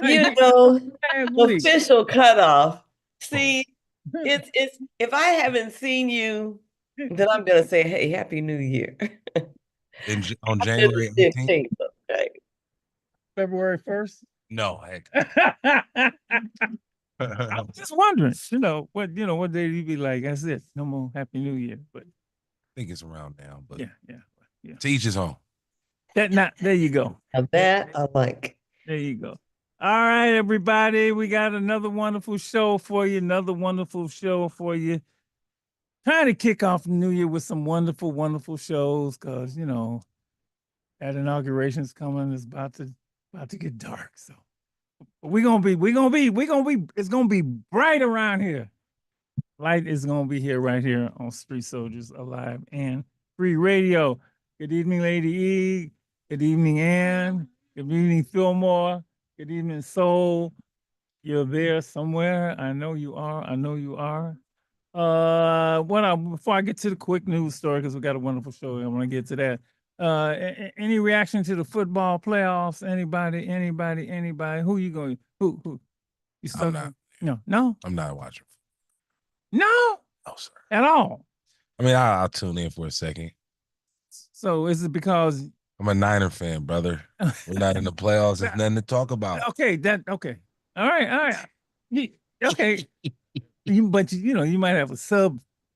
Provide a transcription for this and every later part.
You know, Last week. official cutoff. Oh, See, it's if I haven't seen you, then I'm gonna say, hey, Happy New Year. on After the January 18th? 15th, okay. February 1st. No, heck. I was just wondering, what day you be like, that's it. No more Happy New Year. But think it's around now, but yeah. to each his own. There you go. Now that I like. There you go. All right, everybody. We got another wonderful show for you. Another wonderful show for you. Trying to kick off the new year with some wonderful, wonderful shows because that inauguration's coming. It's about to get dark. So it's gonna be bright around here. Light is gonna be here right here on Street Soldiers Alive and Free Radio. Good evening, Lady E. Good evening, Ann. Good evening, Fillmore. Good evening, Soul. You're there somewhere. I know you are. I know you are. Before I get to the quick news story, because we got a wonderful show, I want to get to that. Any reaction to the football playoffs? Anybody? Who you going? Who? You stuck? I'm not. No, I'm not watching. no, No, sir. at all. I mean, I'll tune in for a second. So is it because I'm a Niner fan, brother. We're not in the playoffs. There's nothing to talk about. okay, okay. All right. Okay. You might have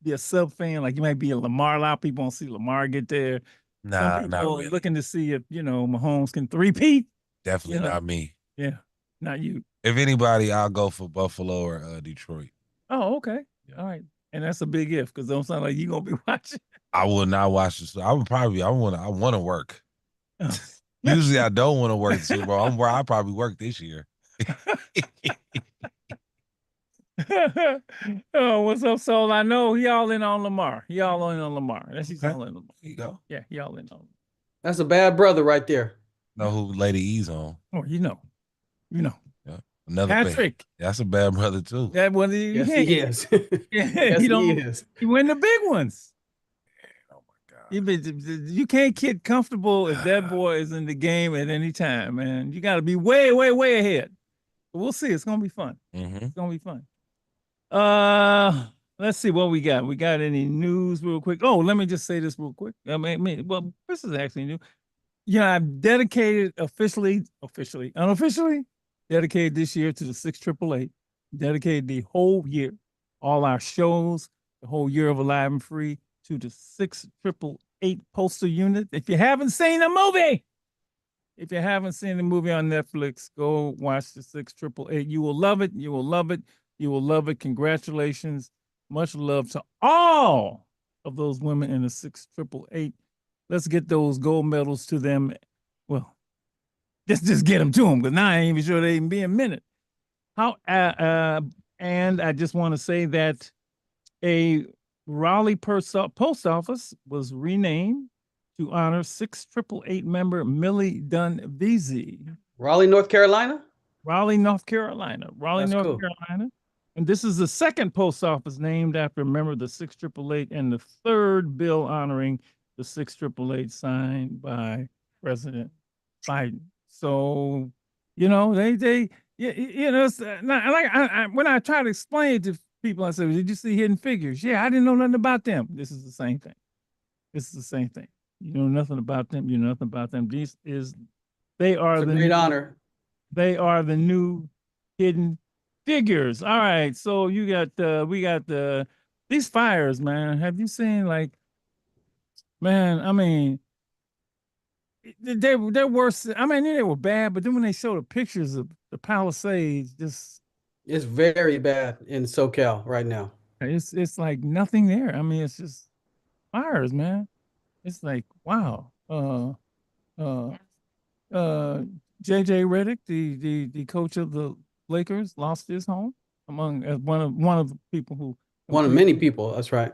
be a sub fan, like you might be a Lamar. A lot of people want to see Lamar get there. Some Nah, not people really. looking to see if Mahomes can three-peat. Definitely not me. Yeah, not you. If anybody, I'll go for Buffalo or Detroit. Oh, okay. Yeah. All right. And that's a big if because don't sound like you gonna be watching. I will not watch this. I would probably. I want to work. Oh. Usually, I don't want to work the Super Bowl. I'm where I probably work this year. Oh, what's up, Soul? I know he all in on Lamar. He all in on Lamar. That's he's Okay. all in Lamar. There you go. Yeah, he all in on. That's a bad brother right there. Know who Lady E's on? Oh, you know. Yeah. Another Patrick. That's a bad brother too. That one. Yes, he is. Yes, he is. He win the big ones. Oh my God. You can't get comfortable if that boy is in the game at any time, man. You got to be way, way, way ahead. But we'll see. It's gonna be fun. Mm-hmm. It's gonna be fun. Let's see what we got. We got any news real quick? Oh, let me just say this real quick. Well, this is actually new. Yeah, I've dedicated unofficially, dedicated this year to the 6888. Dedicated the whole year, all our shows, the whole year of Alive and Free to the 6888 postal unit. If you haven't seen the movie on Netflix, go watch the 6888. You will love it. You will love it. You will love it. Congratulations. Much love to all of those women in the 6888. Let's get those gold medals to them. Well, just get them to them because now I ain't even sure they even be a minute. And I just want to say that a Raleigh post office was renamed to honor 6888 member Millie Dunn Veazey. Raleigh, North Carolina? Raleigh, North Carolina. That's cool. Carolina. And this is the second post office named after a member of the 6888 and the third bill honoring the 6888 signed by President Biden. So, it's not, like when I try to explain it to people, I say, did you see Hidden Figures? Yeah, I didn't know nothing about them. This is the same thing. You know nothing about them. You know nothing about them. They are It's a great honor. They are the new Hidden Figures. All right. So we got these fires, man. Have you seen man, I mean, they're worse. I mean, they were bad, but then when they show the pictures of the Palisades, It's very bad in SoCal right now. it's like nothing there. I mean, it's just fires, man. It's like, wow. Uh JJ Redick, the coach of the Lakers, lost his home among as one of the people who One of many people. That's right.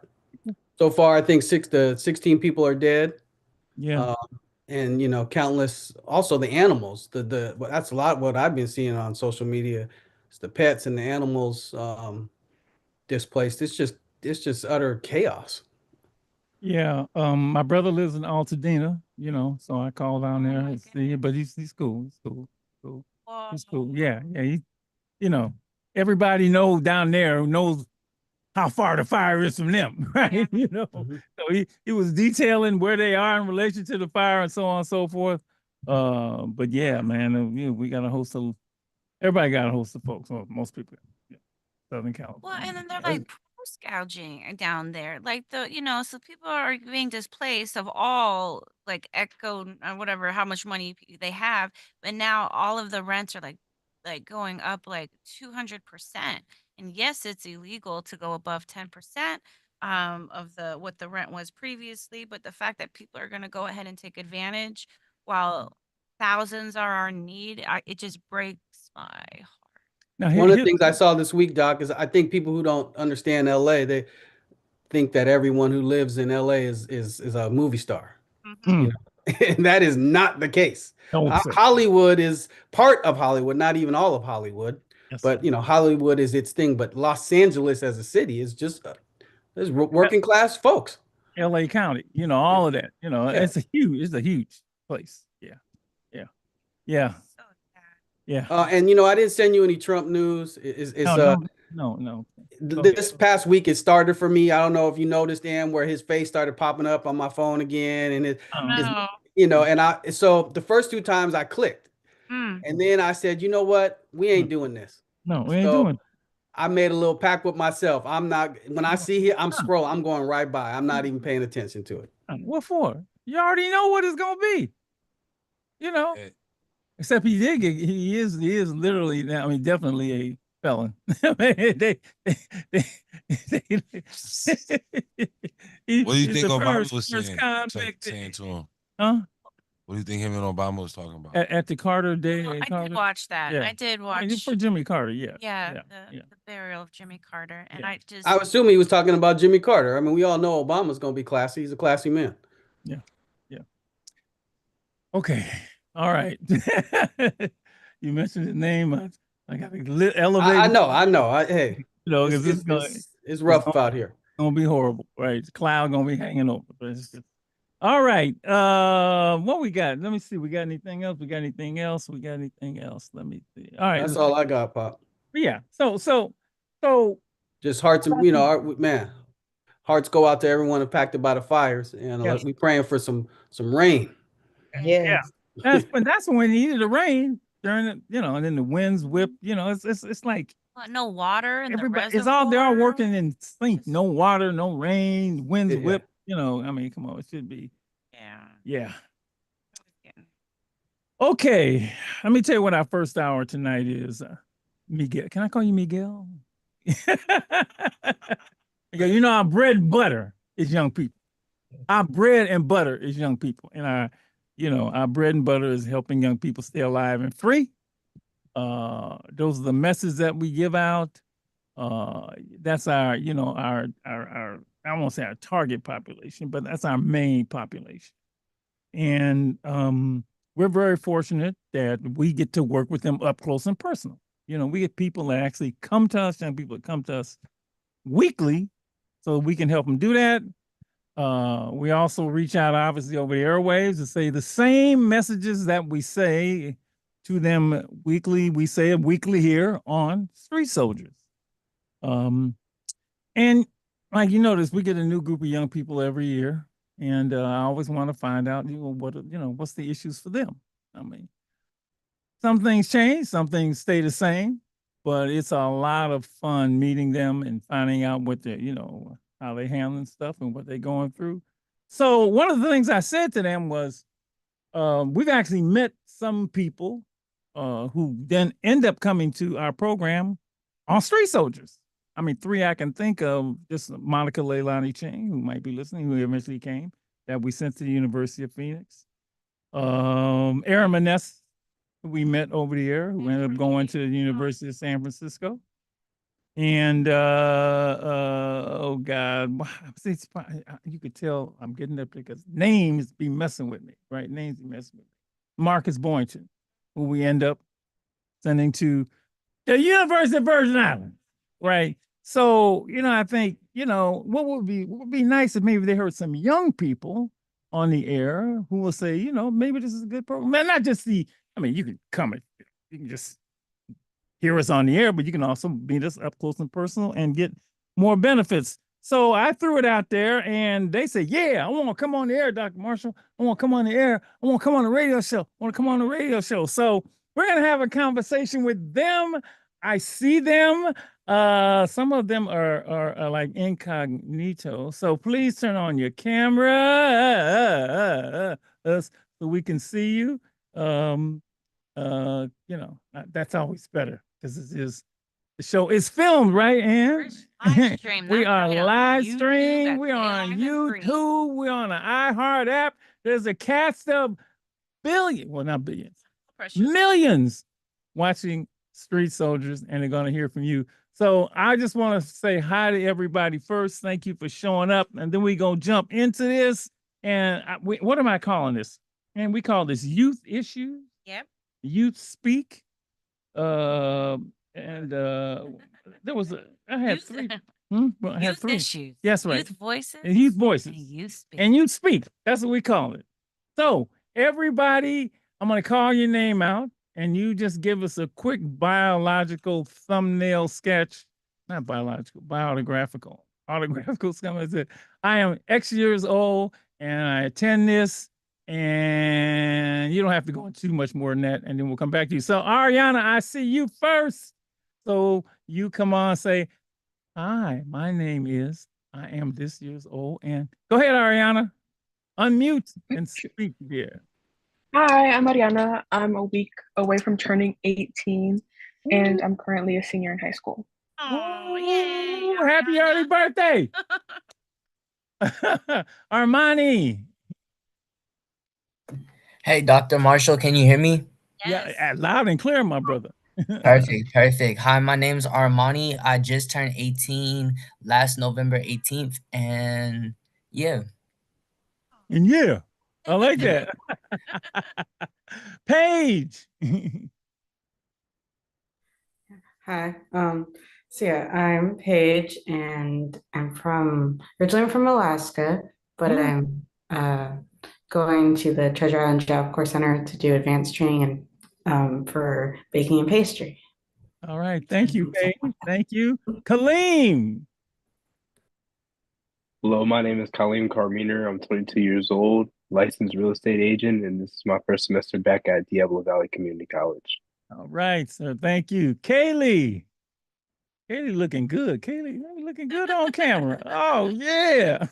So far, I think 16 people are dead. Yeah. And countless. Also, the animals. That's a lot what I've been seeing on social media. It's the pets and the animals displaced. It's just utter chaos. Yeah. My brother lives in Altadena, so I call down there and see, but he's cool. He's cool. Cool. He's cool. Yeah, yeah. You know, everybody knows down there knows how far the fire is from them, right? Yeah. You know, Mhm. so he was detailing where they are in relation to the fire and so on and so forth. But yeah, man, you know, we got a host of everybody got a host of folks. Well, most people, yeah, Southern California. Well, and then they're That's- like price gouging down there, like so people are being displaced of all like Echo, whatever, how much money they have, but now all of the rents are like going up like 200%. And yes, it's illegal to go above 10% of the what the rent was previously, but the fact that people are going to go ahead and take advantage while thousands are in need, it just breaks my heart. Now, One of the things I saw this week, Doc, is I think people who don't understand LA, they think that everyone who lives in LA is a movie star. Mhm. You know, and that is not the case. Don't say. Hollywood is part of Hollywood, not even all of Hollywood, Yes, but sir. you know, Hollywood is its thing. But Los Angeles as a city is just there's working class folks. LA County, you know, all of that, you know, Yeah. it's a huge place. Yeah. Yeah. Yeah. So sad. Yeah. And you know, I didn't send you any Trump news. No. This past week it started for me. I don't know if you noticed, Dan, where his face started popping up on my phone again, and his, No. you know, and so the first two times I clicked, Mm. and then I said, you know what, we ain't doing this. No, we ain't So doing. I made a little pact with myself. I'm not when I see it, I'm scrolling. I'm going right by. I'm not even paying attention to it. What for? You already know what it's gonna be. You know, Eh, except he is literally now. I mean, definitely a felon. I mean, they What do you think Obama was first saying? convict. Saying to him? Huh? What do you think him and Obama was talking about? At the Carter Day. Well, I Carter? did watch that. Yeah. I did I mean, watch. for Jimmy Carter, yeah. Yeah, yeah. the burial of Jimmy Carter, and Yeah. I just I assume he was talking about Jimmy Carter. I mean, we all know Obama's going to be classy. He's a classy man. Okay. All right. You mentioned his name. I got to elevate. I know. Hey, You know, because it's rough out here. gonna be horrible, right? The cloud gonna be hanging over. But it's just... All right. What we got? Let me see. We got anything else? We got anything else? Let me see. All right. That's all I got, Pop. Yeah. So Just hearts, and you know, man, hearts go out to everyone impacted by the fires, and Yes. we praying for some rain. Yes. that's when we needed the rain during the, you know, and then the winds whip. You know, it's like no water in the everybody. It's all they're all reservoir. working in sync. No water, no rain, winds Yeah. whip. You know, I mean, come on, it should be. Yeah. Yeah. Okay, let me tell you what our first hour tonight is. Miguel, can I call you Miguel? Because you know our bread and butter is young people. Our bread and butter is young people, and our bread and butter is helping young people stay alive and free. Those are the messages that we give out. That's our, our I won't say our target population, but that's our main population. And we're very fortunate that we get to work with them up close and personal. You know, we get people that actually come to us, young people that come to us weekly, so we can help them do that. We also reach out, obviously, over the airwaves to say the same messages that we say to them weekly. We say it weekly here on Street Soldiers. And like you notice, we get a new group of young people every year. And I always want to find out, what's the issues for them? I mean, some things change, some things stay the same, but it's a lot of fun meeting them and finding out what they're, how they're handling stuff and what they're going through. So one of the things I said to them was, we've actually met some people who then end up coming to our program on Street Soldiers. I mean, 3 I can think of, just Monica Leilani Chang, who might be listening, who eventually came, that we sent to the University of Phoenix. Aaron Maness, who we met over the air, who ended up going to the University of San Francisco. And, oh God, see, you could tell I'm getting up there because names be messing with me, right? Names be messing with me. Marcus Boynton, who we end up sending to the University of Virgin Islands, right? So, I think, what would be nice if maybe they heard some young people on the air who will say, maybe this is a good program. Man, not just you can come and, you can just hear us on the air, but you can also meet us up close and personal and get more benefits. So I threw it out there and they said, yeah, I want to come on the air, Dr. Marshall. I want to come on the air. I want to come on the radio show. I want to come on the radio show. So we're going to have a conversation with them. I see them. Some of them are like incognito. So please turn on your camera so we can see you. You know, that's always better because the show is filmed, right, Ann? Live stream, We that's are right, on live YouTube, stream. that's We're on live stream. YouTube. We're on the iHeart app. There's a cast of not billions, Precious. millions watching Street Soldiers, and they're going to hear from you. So I just want to say hi to everybody first. Thank you for showing up. And then we're going to jump into this. And what am I calling this? And we call this Youth Issues. Yep. Youth Speak. There was I had Youth- three. Well, I had Youth three. issues. Yes, right. Youth voices. And youth voices. And youth speak. And you speak. That's what we call it. So everybody, I'm going to call your name out and you just give us a quick biological thumbnail sketch. Not biological, autographical sketch. I am X years old and I attend this, and you don't have to go into too much more than that, and then we'll come back to you. So Ariana, I see you first. So you come on, say, hi, my name is, I am this years old, and go ahead, Ariana. Unmute and speak there. Hi, I'm Ariana. I'm a week away from turning 18, and I'm currently a senior in high school. Oh, yay. Ooh, happy early birthday. Armani. Hey, Dr. Marshall, can you hear me? Yes. Yeah, loud and clear, my brother. Perfect. Hi, my name's Armani. I just turned 18 last November 18th, and yeah. And yeah, I like that. Paige. Hi. So yeah, I'm Paige and I'm originally from Alaska, but I'm going to the Treasure Island Job Corps Center to do advanced training and for baking and pastry. All right. Thank you, Paige. Thank you. Kaleem. Hello, my name is Kaleem Carminer. I'm 22 years old, licensed real estate agent, and this is my first semester back at Diablo Valley Community College. All right, sir. Thank you. Kaylee. Kaylee looking good. Kaylee looking good on camera. Oh, yeah.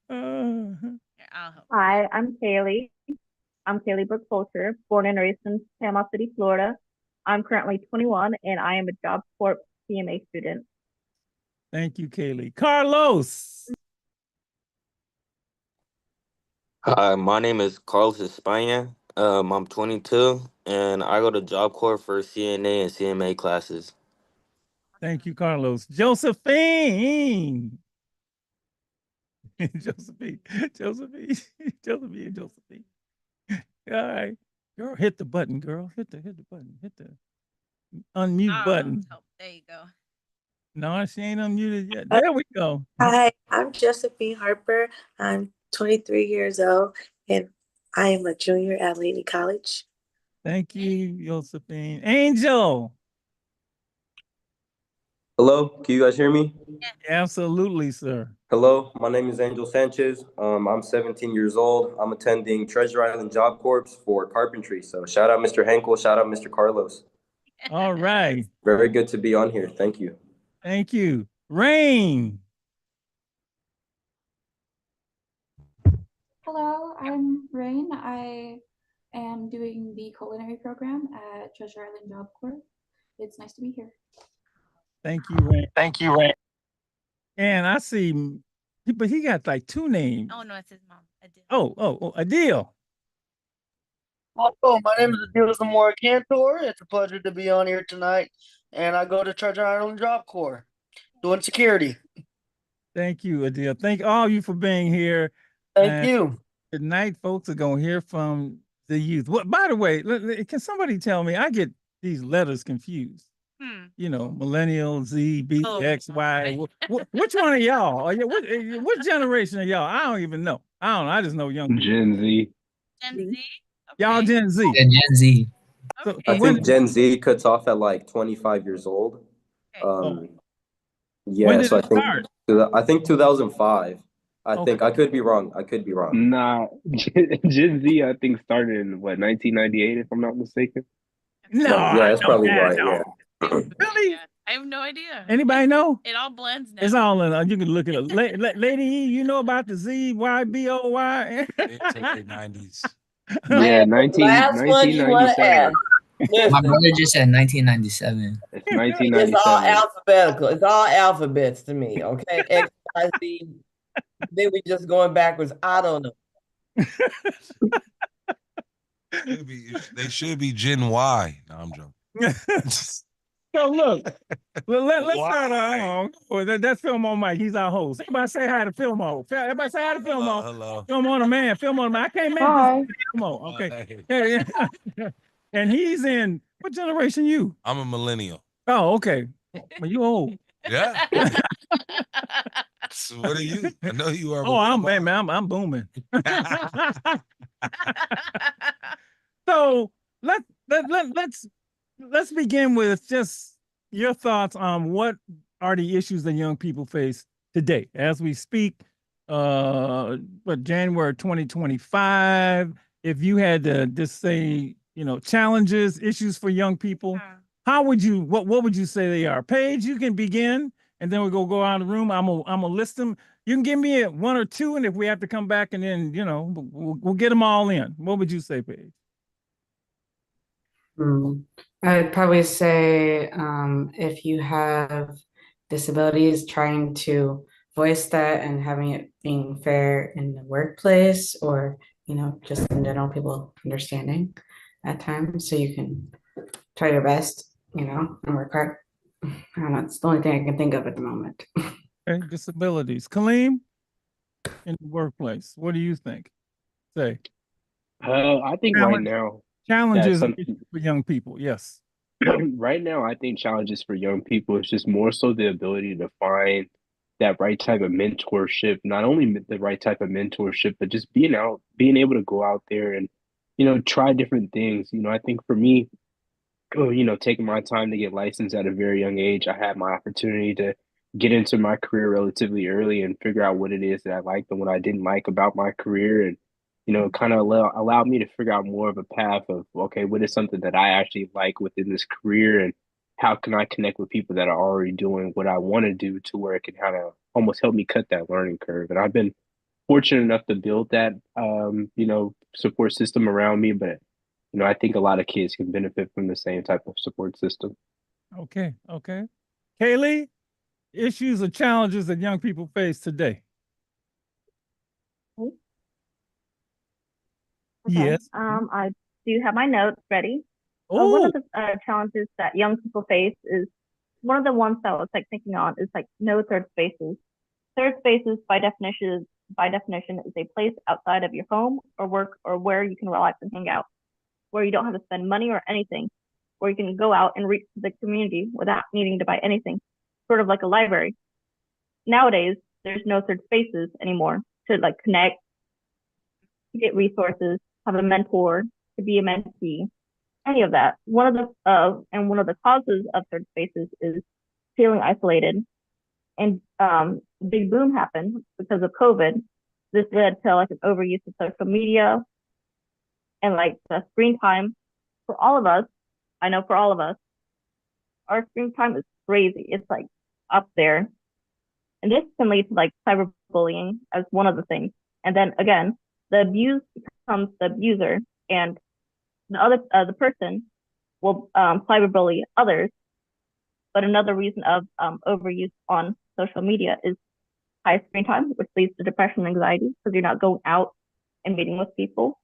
Hi, I'm Kaylee. I'm Kaylee Brooke Fulcher, born and raised in Panama City, Florida. I'm currently 21 and I am a Job Corps CMA student. Thank you, Kaylee. Carlos. Hi, my name is Carlos España. I'm 22 and I go to Job Corps for CNA and CMA classes. Thank you, Carlos. Josephine. Josephine. All right. Girl, hit the button, girl. Hit the button. Hit the unmute button. Oh, there you go. No, she ain't unmuted yet. There we go. Hi, I'm Josephine Harper. I'm 23 years old and I am a junior at Lady College. Thank you, Josephine. Angel. Hello, can you guys hear me? Absolutely, sir. Hello, my name is Angel Sanchez. I'm 17 years old. I'm attending Treasure Island Job Corps for carpentry. So shout out Mr. Henkel, shout out Mr. Carlos. All right. Very good to be on here. Thank you. Thank you. Rain. Hello, I'm Rain. I am doing the culinary program at Treasure Island Job Corps. It's nice to be here. Thank you, Rain. And I see, but he got like two names. Oh, no, it's his mom. Adele. Oh, Adil. Hello, my name is Adil Zamora Cantor. It's a pleasure to be on here tonight. And I go to Treasure Island Job Corps doing security. Thank you, Adil. Thank all of you for being here. Thank you. Tonight, folks are going to hear from the youth. What, by the way, can somebody tell me? I get these letters confused. You know, millennial, Z, B, X, Y. Which one of y'all? What generation are y'all? I don't even know. I just know young people. Gen Z. Gen Z? Y'all Gen Z. Yeah, Gen Z. So, I when, think Gen Z cuts off at like 25 years old. when Yeah, did so it start? I think 2005. I Okay. think I could be wrong. I could be wrong. Nah, Gen Z, I think started in what 1998, if I'm not mistaken. No, Yeah, that's no, probably that, right. no. Yeah. Really? I have no idea. Anybody know? It all blends now. It's all in. You can look it up. Lady E, you know about the ZYBOY? It's in the 90s. Yeah, Last one you want to 1997. ask. My Listen, brother just said 1997. It's it's all 1997. alphabetical. It's all alphabets to me. Okay, X, Y, Z. Then we just going backwards. I don't know. They should be Gen Y. No, I'm joking. So look, let's start on. That's Fillmore Mike. He's our host. Everybody say hi to Fillmore. Everybody say hi to Fillmore. Hello. Fillmore the man. Fillmore the man. I can't make Hi. this Fillmore. Okay. Yeah. And he's in what generation you? I'm a millennial. Oh, okay. Well, you old. Yeah. So what are you? I know you are. Oh, I'm booming. So let's begin with just your thoughts on what are the issues that young people face today as we speak. But January 2025. If you had to just say, challenges, issues for young people, how would you? What would you say they are? Paige, you can begin, and then we'll go around the room. I'm gonna list them. You can give me one or two, and if we have to come back, and then we'll get them all in. What would you say, Paige? I'd probably say if you have disabilities, trying to voice that and having it being fair in the workplace or, just in general, people understanding at times. So you can try your best, and work hard. I don't know. It's the only thing I can think of at the moment. Okay, disabilities. Kaleem, in the workplace, what do you think? Say. I think right now Challenges some- for young people, yes. right now, I think challenges for young people is just more so the ability to find that right type of mentorship, not only the right type of mentorship, but just being able to go out there and, try different things. I think for me, taking my time to get licensed at a very young age, I had my opportunity to get into my career relatively early and figure out what it is that I liked and what I didn't like about my career. And, kind of allowed me to figure out more of a path of, okay, what is something that I actually like within this career and how can I connect with people that are already doing what I want to do to where it can kind of almost help me cut that learning curve. And I've been fortunate enough to build that, support system around me, but I think a lot of kids can benefit from the same type of support system. Okay. Kaylee, issues or challenges that young people face today? Okay. Yes. I do have my notes ready. Oh, One of the challenges that young people face is one of the ones that I was thinking on is no third spaces. Third spaces by definition is a place outside of your home or work or where you can relax and hang out, where you don't have to spend money or anything, where you can go out and reach the community without needing to buy anything, sort of like a library. Nowadays, there's no third spaces anymore to connect, to get resources, have a mentor, to be a mentee, any of that. One of the causes of third spaces is feeling isolated. And big boom happened because of COVID. This led to an overuse of social media and the screen time for all of us. I know for all of us, our screen time is crazy. It's up there. And this can lead to cyberbullying as one of the things. And then again, the abuse becomes the abuser, and the person will cyberbully others. But another reason of overuse on social media is high screen time, which leads to depression and anxiety because you're not going out and meeting with people.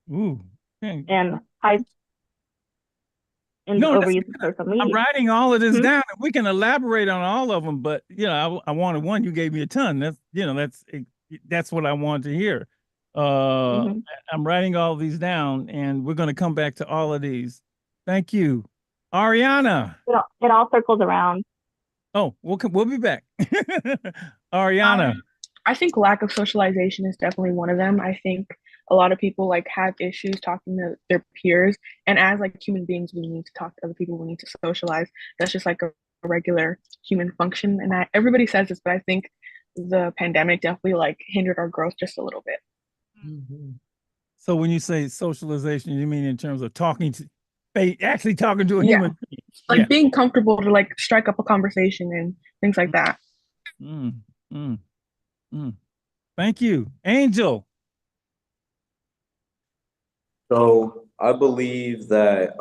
Ooh. Okay. And overuse of social media. I'm writing all of this down. We can elaborate on all of them, but I wanted one. You gave me a ton. That's what I wanted to hear. I'm writing all these down, and we're going to come back to all of these. Thank you, Ariana. It all circles around. Oh, we'll be back. Ariana. I think lack of socialization is definitely one of them. I think a lot of people like have issues talking to their peers, and as like human beings we need to talk to other people, we need to socialize. That's just like a regular human function, and everybody says this, but I think the pandemic definitely like hindered our growth just a little bit. So when you say socialization, you mean in terms of talking to, actually talking to a Yeah. human being? Like Yeah. being comfortable to like strike up a conversation and things like that. Thank you. Angel. So I believe that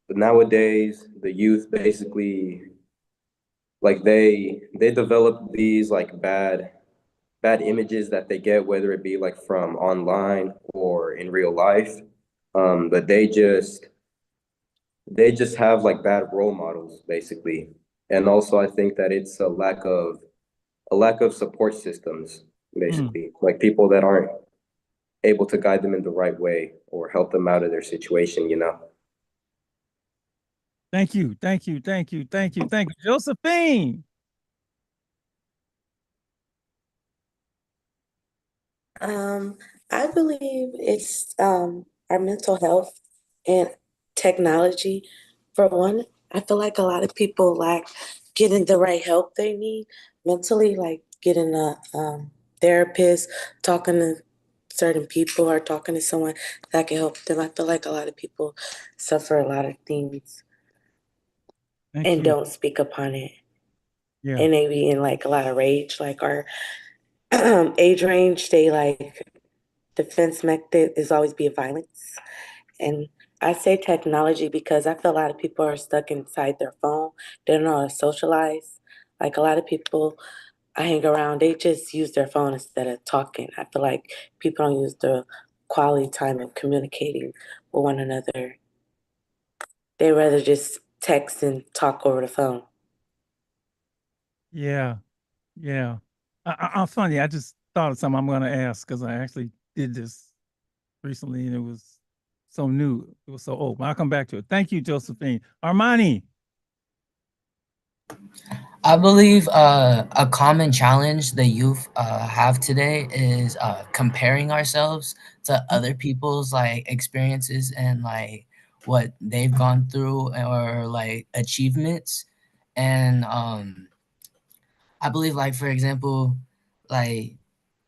nowadays the youth basically like they develop these like bad images that they get, whether it be like from online or in real life. But they just have like bad role models basically. And also I think that it's a lack of support systems, basically. Like people that aren't able to guide them in the right way or help them out of their situation, you know. Thank you. Thank you. Thank you. Thank you. Thank you. Josephine. I believe it's our mental health and technology. For one, I feel like a lot of people lack getting the right help they need mentally, like getting a therapist, talking to certain people, or talking to someone that can help them. I feel like a lot of people suffer a lot of things and don't speak upon it. Yeah. And they be in like a lot of rage, like our age range, they like defense method is always be violence. And I say technology because I feel a lot of people are stuck inside their phone. They don't know how to socialize. Like a lot of people I hang around, they just use their phone instead of talking. I feel like people don't use the quality time of communicating with one another. They rather just text and talk over the phone. Yeah. Yeah. I'm funny. I just thought of something I'm going to ask because I actually did this recently and it was so new. It was so old. But I'll come back to it. Thank you, Josephine. Armani. I believe a common challenge the youth have today is comparing ourselves to other people's like experiences and like what they've gone through or like achievements. And I believe like for example, like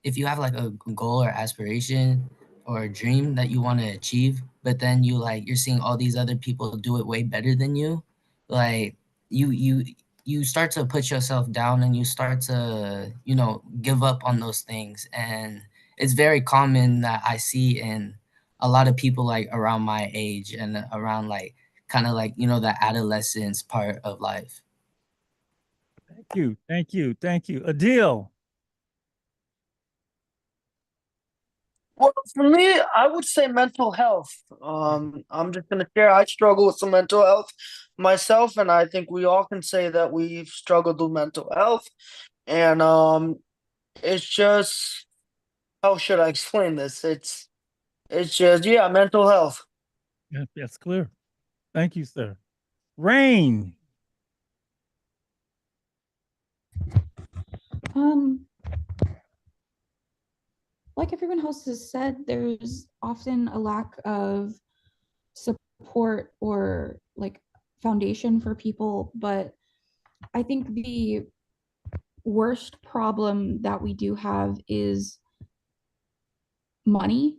if you have like a goal or aspiration or a dream that you want to achieve, but then you're seeing all these other people do it way better than you, like you start to put yourself down and you start to, give up on those things. And it's very common that I see in a lot of people like around my age and around like kind of like, the adolescence part of life. Thank you. Thank you. Thank you. Adil. Well, for me, I would say mental health. I'm just gonna share. I struggle with some mental health myself, and I think we all can say that we've struggled with mental health. And it's just, how should I explain this? It's just, yeah, mental health. Yeah, that's clear. Thank you, sir. Rain. Like everyone else has said, there's often a lack of support or like foundation for people, but I think the worst problem that we do have is money.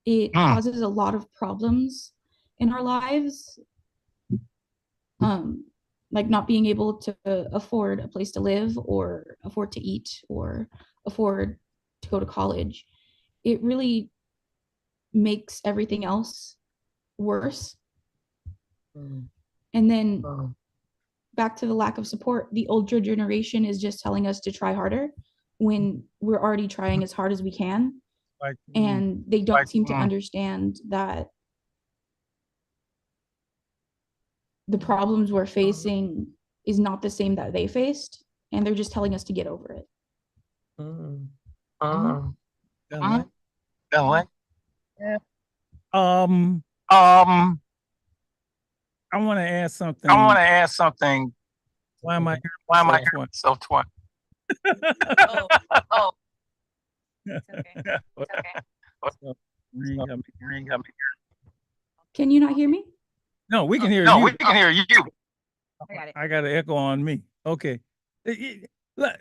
It causes a lot of problems in our lives. Like not being able to afford a place to live or afford to eat or afford to go to college. It really makes everything else worse. And then back to the lack of support, the older generation is just telling us to try harder when we're already trying as hard as we can. And they don't seem to understand that the problems we're facing is not the same that they faced, and they're just telling us to get over it. Yeah. I want to ask something. Why am I here? So twice? It's okay. It's okay. So, Can you not hear me? no, we can hear No, you. we can hear you. I got it. I got an echo on me. Okay. Look,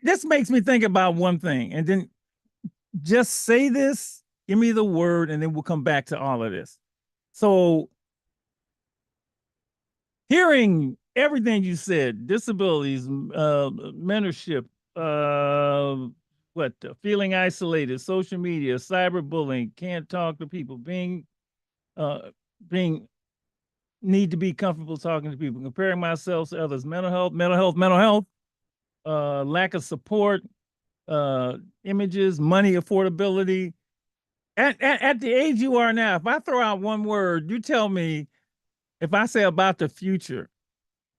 this makes me think about one thing, and then just say this, give me the word, and then we'll come back to all of this. So, hearing everything you said, disabilities, mentorship, feeling isolated, social media, cyberbullying, can't talk to people, being need to be comfortable talking to people, comparing myself to others, mental health, lack of support, images, money affordability. At the age you are now, if I throw out one word, you tell me, if I say about the future,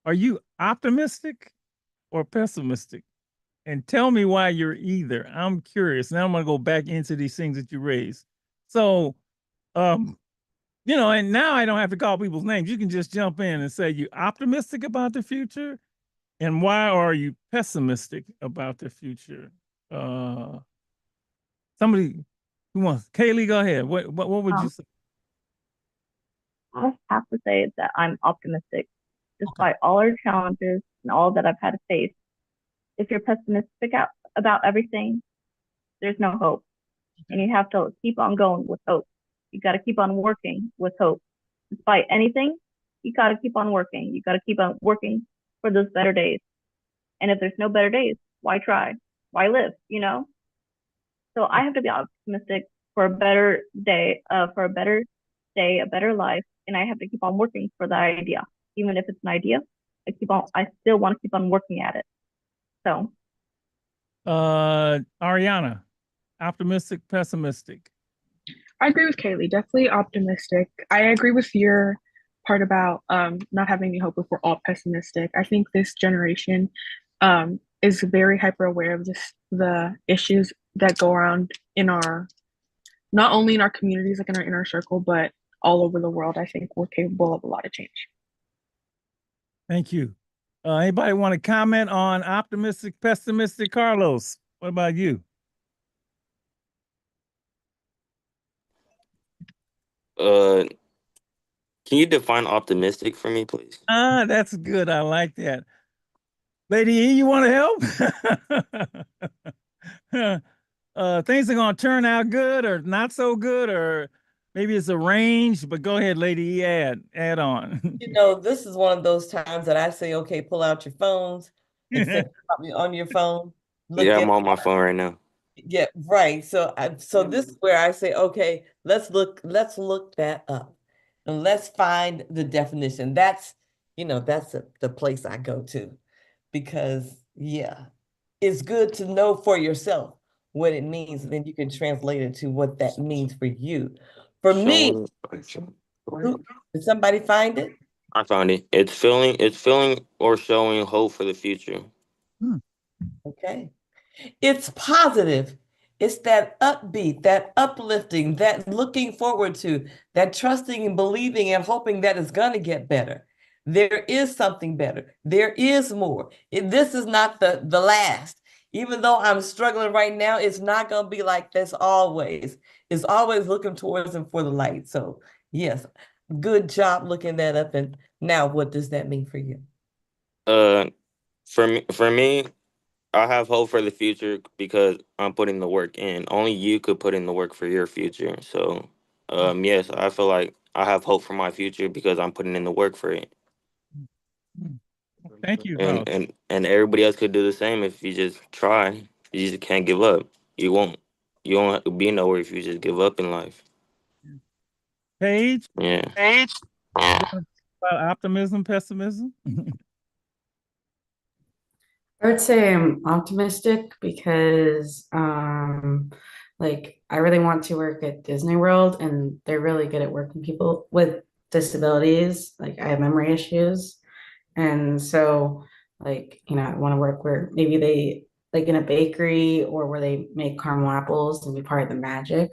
are you optimistic or pessimistic? And tell me why you're either. I'm curious. Now I'm going to go back into these things that you raised. So, and now I don't have to call people's names. You can just jump in and say, you optimistic about the future? And why are you pessimistic about the future? Somebody who wants, Kaylee, go ahead. What would you say? I have to say that I'm optimistic, despite all our challenges and all that I've had to face. If you're pessimistic about everything, there's no hope. And you have to keep on going with hope. You got to keep on working with hope. Despite anything, you got to keep on working. You got to keep on working for those better days. And if there's no better days, why try? Why live, So I have to be optimistic for a better day, a better life. And I have to keep on working for the idea. Even if it's an idea, I still want to keep on working at it. So, Ariana, optimistic, pessimistic? I agree with Kaylee. Definitely optimistic. I agree with your part about not having any hope if we're all pessimistic. I think this generation is very hyper aware of the issues that go around not only in our communities, like in our inner circle, but all over the world. I think we're capable of a lot of change. Thank you. Anybody want to comment on optimistic, pessimistic? Carlos, what about you? Can you define optimistic for me, please? That's good. I like that. Lady E, you want to help? Things are going to turn out good or not so good, or maybe it's arranged, but go ahead, Lady E, add on. This is one of those times that I say, okay, pull out your phones, except probably on your phone. Yeah, I'm on my phone right now. Yeah, right. So this is where I say, okay, let's look that up and let's find the definition. That's the place I go to, because it's good to know for yourself what it means, and then you can translate it to what that means for you. For me, did somebody find it? I found it. It's feeling or showing hope for the future. Okay. It's positive. It's that upbeat, that uplifting, that looking forward to, that trusting and believing and hoping that it's going to get better. There is something better. There is more. This is not the last. Even though I'm struggling right now, it's not going to be like this always. It's always looking towards and for the light. So yes, good job looking that up. And now what does that mean for you? For me, I have hope for the future because I'm putting the work in. Only you could put in the work for your future. So, yes, I feel like I have hope for my future because I'm putting in the work for it. Thank you. And everybody else could do the same if you just try. You just can't give up. You won't be nowhere if you just give up in life. Paige? Yeah. Paige? About optimism, pessimism? I would say I'm optimistic because I really want to work at Disney World, and they're really good at working people with disabilities. Like, I have memory issues. And so I want to work where maybe they, like in a bakery or where they make caramel apples and be part of the magic.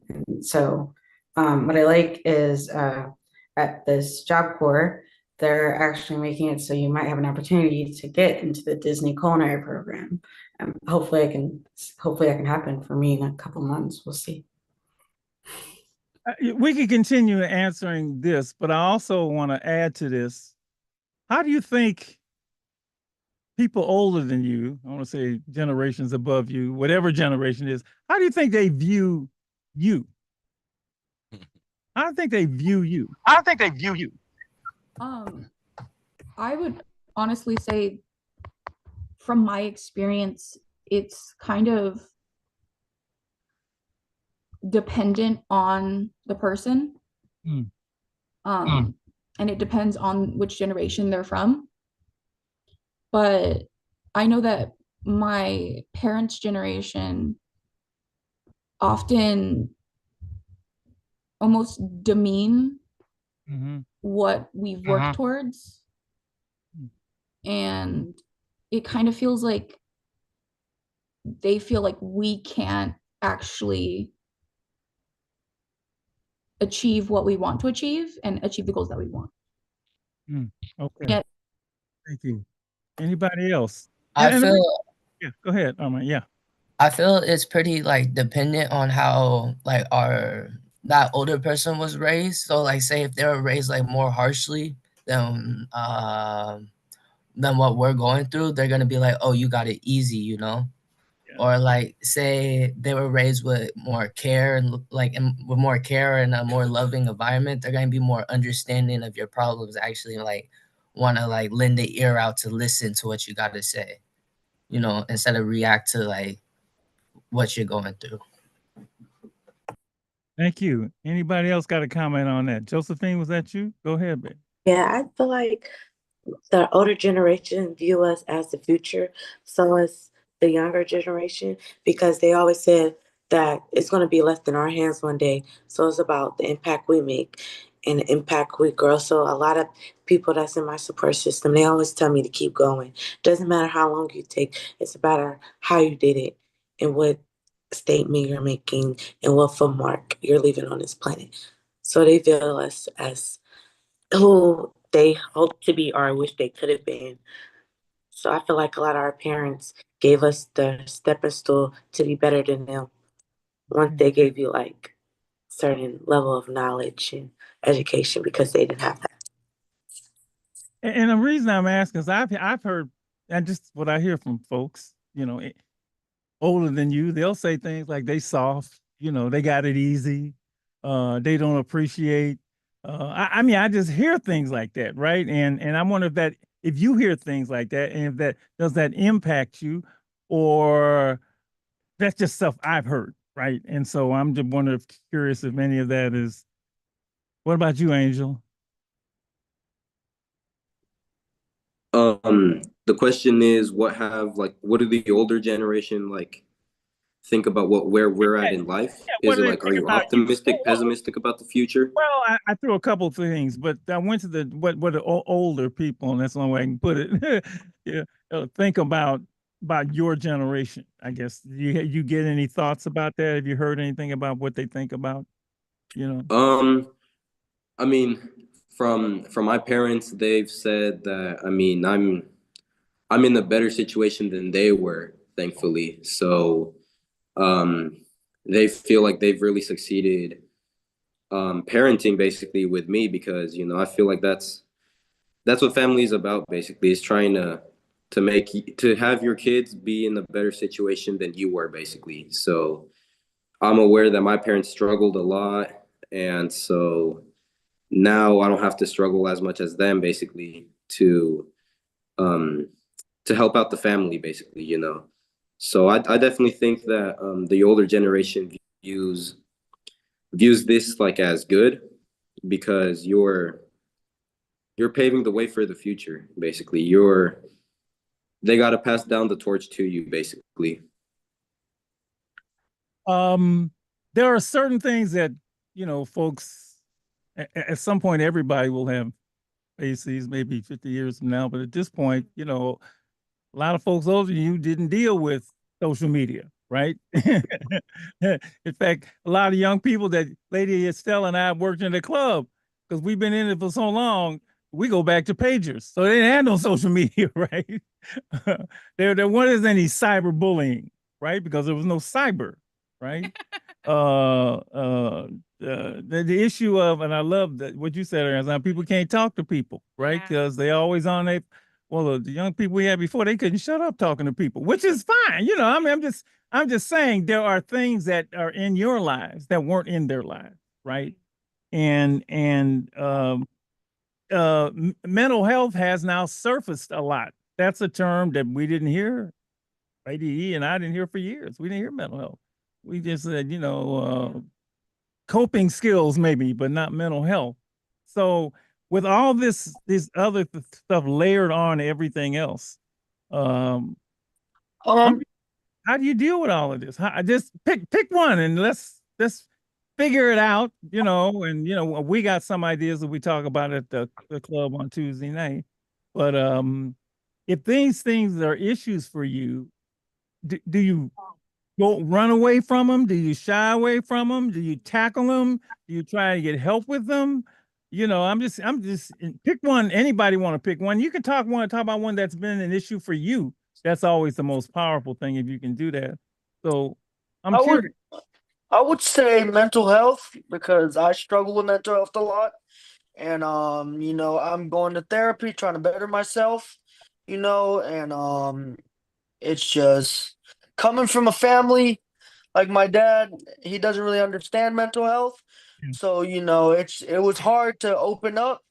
And so what I like is at this Job Corps, they're actually making it so you might have an opportunity to get into the Disney culinary program. hopefully I can happen for me in a couple months. We'll see. We could continue answering this, but I also want to add to this. How do you think people older than you, I want to say generations above you, whatever generation it is, how do you think they view you? How do you think they view you? I would honestly say, from my experience, it's kind of dependent on the person. Mm. And it depends on which generation they're from. But I know that my parents' generation often almost demean what we've worked towards. And it kind of feels like they feel like we can't actually achieve what we want to achieve and achieve the goals that we want. Okay. Yeah. Thank you. Anybody else? I feel Yeah, go ahead, Armand. Yeah. I feel it's pretty like dependent on how like that older person was raised. So like say if they were raised like more harshly than what we're going through, they're gonna be like, oh, you got it easy, you know? Or like say they were raised with more care and with more care and a more loving environment, they're gonna be more understanding of your problems, actually like wanna like lend the ear out to listen to what you gotta say, you know, instead of react to like what you're going through. Thank you. Anybody else got a comment on that? Josephine, was that you? Go ahead, babe. Yeah, I feel like the older generation view us as the future, so as the younger generation, because they always said that it's going to be left in our hands one day. So it's about the impact we make and the impact we grow. So a lot of people that's in my support system, they always tell me to keep going. Doesn't matter how long you take, it's about how you did it and what statement you're making and what footmark you're leaving on this planet. So they view us as who they hope to be or wish they could have been. So I feel like a lot of our parents gave us the stepping stool to be better than them once they gave you like certain level of knowledge and education because they didn't have that. And the reason I'm asking is I've heard, and just what I hear from folks, you know, older than you, they'll say things like they soft, you know, they got it easy, they don't appreciate. I mean, I just hear things like that, right? And I wonder if you hear things like that, and if does that impact you, or that's just stuff I've heard, right? And so I'm just curious if any of that is. What about you, Angel? The question is, what do the older generation like think about where we're at in life? Is it like, are you optimistic, pessimistic about the future? Well, I threw a couple of things, but I went to what the older people, and that's the only way I can put it. Yeah, think about your generation. I guess you get any thoughts about that? Have you heard anything about what they think about? You know. I mean, from my parents, they've said that. I mean, I'm in a better situation than they were, thankfully. So, they feel like they've really succeeded parenting basically with me because, you know, I feel like that's what family is about basically, is trying to have your kids be in a better situation than you were basically. So I'm aware that my parents struggled a lot, and so now I don't have to struggle as much as them basically to help out the family basically, you know. So I definitely think that the older generation views this like as good because you're paving the way for the future basically. They got to pass down the torch to you basically. There are certain things that, you know, folks at some point everybody will have faces, maybe 50 years from now, but at this point, you know, a lot of folks older than you didn't deal with social media, right? In fact, a lot of young people that Lady Estelle and I have worked in the club because we've been in it for so long. we go back to pagers. So they didn't have no social media, right? There wasn't any cyberbullying, right? Because there was no cyber, right? The issue of, and I love that what you said, Aaron, people can't talk to people, right? Because they always on their, well, the young people we had before, they couldn't shut up talking to people, which is fine. You know, I mean, I'm just saying there are things that are in your lives that weren't in their lives, right? And mental health has now surfaced a lot. That's a term that we didn't hear. ADE and I didn't hear for years. We didn't hear mental health. We just said, you know, coping skills maybe, but not mental health. So with all this other stuff layered on everything else, how do you deal with all of this? Just pick one and let's figure it out, you know. And you know, we got some ideas that we talk about at the club on Tuesday night. But if these things are issues for you, do you go run away from them? Do you shy away from them? Do you tackle them? Do you try to get help with them? You know, I'm just pick one. Anybody want to pick one? You can talk about one that's been an issue for you. That's always the most powerful thing if you can do that. So I'm curious. I would say mental health because I struggle with mental health a lot. And you know, I'm going to therapy, trying to better myself, you know, and it's just coming from a family like my dad, he doesn't really understand mental health. So, you know, it was hard to open up,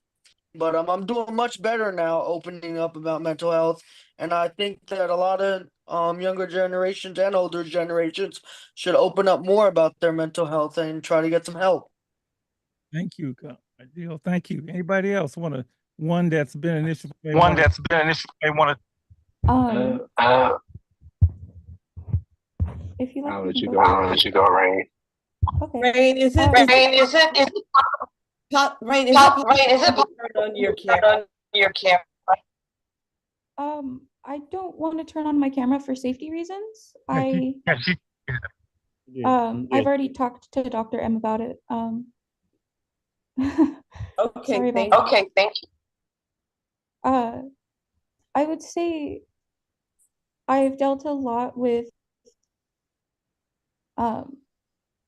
but I'm doing much better now opening up about mental health. And I think that a lot of younger generations and older generations should open up more about their mental health and try to get some help. Thank you, Adil. Thank you. Anybody else want to one that's been an issue? They One that's been an issue they want to. If you like, I'll you let can you go. go. I'll let you go, Rain. Okay. Rain, is it Rain, is it Rain, is it possible to turn on your camera? I don't want to turn on my camera for safety reasons. I've Yeah. already talked to Dr. M about it. Okay, sorry about thank that. you. Okay, thank you. I would say I've dealt a lot with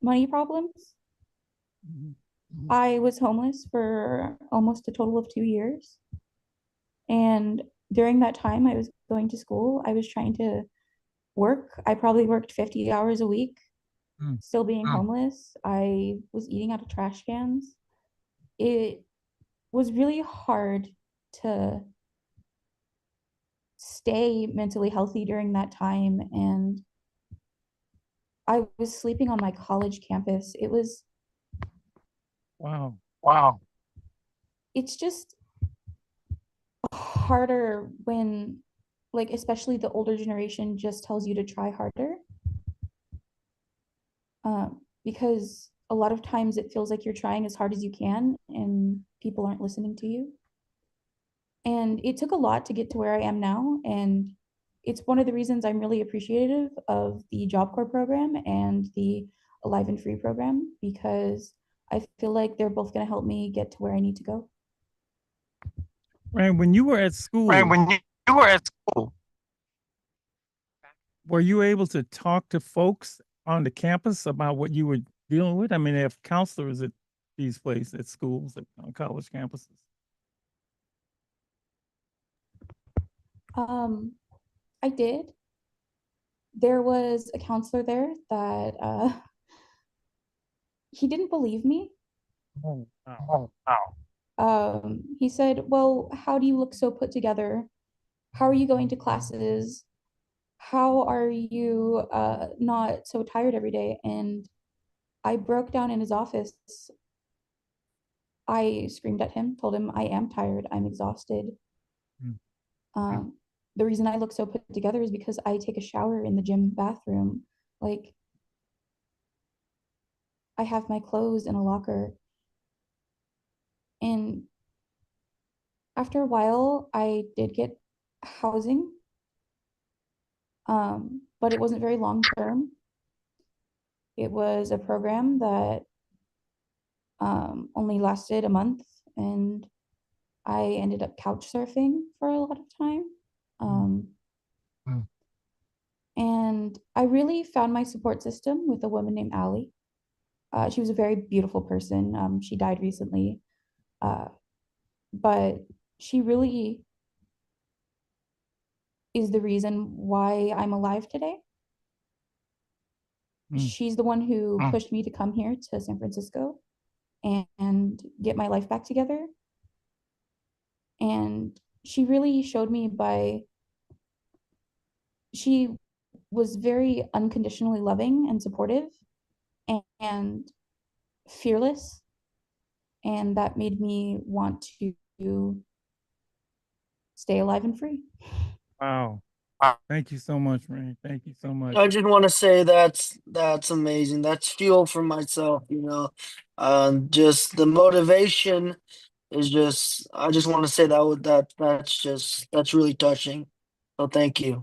money problems. I was homeless for almost a total of 2 years. And during that time, I was going to school. I was trying to work. I probably worked 50 hours a week, still being homeless. I was eating out of trash cans. It was really hard to stay mentally healthy during that time. And I was sleeping on my college campus. It was Wow. it's just harder when, like, especially the older generation just tells you to try harder. Because a lot of times it feels like you're trying as hard as you can and people aren't listening to you. And it took a lot to get to where I am now. And it's one of the reasons I'm really appreciative of the Job Corps program and the Alive and Free program, because I feel like they're both going to help me get to where I need to go. Rain, when you were at school, were you able to talk to folks on the campus about what you were dealing with? I mean, they have counselors at these places, at schools, on college campuses. I did. There was a counselor there that he didn't believe me. He said, well, how do you look so put together? How are you going to classes? How are you not so tired every day? And I broke down in his office. I screamed at him, told him I am tired, I'm exhausted. The reason I look so put together is because I take a shower in the gym bathroom. Like, I have my clothes in a locker. And after a while, I did get housing, but it wasn't very long term. It was a program that only lasted a month, and I ended up couch surfing for a lot of time. And I really found my support system with a woman named Allie. She was a very beautiful person. She died recently. But she really is the reason why I'm alive today. She's the one who pushed me to come here to San Francisco and get my life back together. And she really showed me she was very unconditionally loving and supportive and fearless. And that made me want to stay alive and free. Wow. Thank you so much, Rain. Thank you so much. I just want to say that's amazing. That's fuel for myself, just the motivation is just, I just want to say that's really touching. So thank you.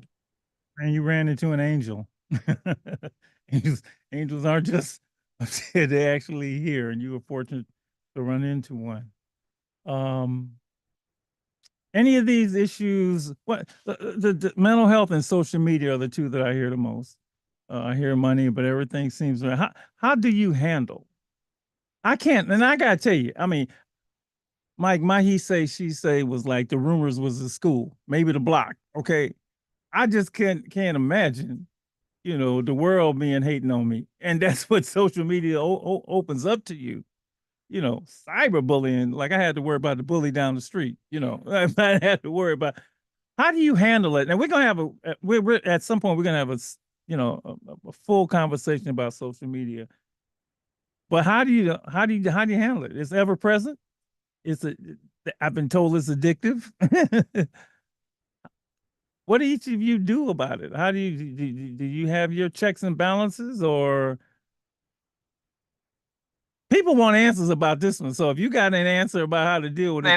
And you ran into an angel. Angels aren't just they're actually here, and you were fortunate to run into one. Any of these issues, what the mental health and social media are the two that I hear the most. I hear money, but everything seems how do you handle? I can't, and I gotta tell you, I mean, Mike, my he say, she say was like the rumors was the school, maybe the block. Okay. I just can't imagine, the world being hating on me. And that's what social media opens up to you. Cyberbullying, like I had to worry about the bully down the street, I had to worry about how do you handle it? And we're gonna have we're at some point we're gonna have a full conversation about social media. But how do you handle it? It's ever present. I've been told it's addictive. What do each of you do about it? How do you have your checks and balances, or people want answers about this one? So if you got an answer about how to deal with it,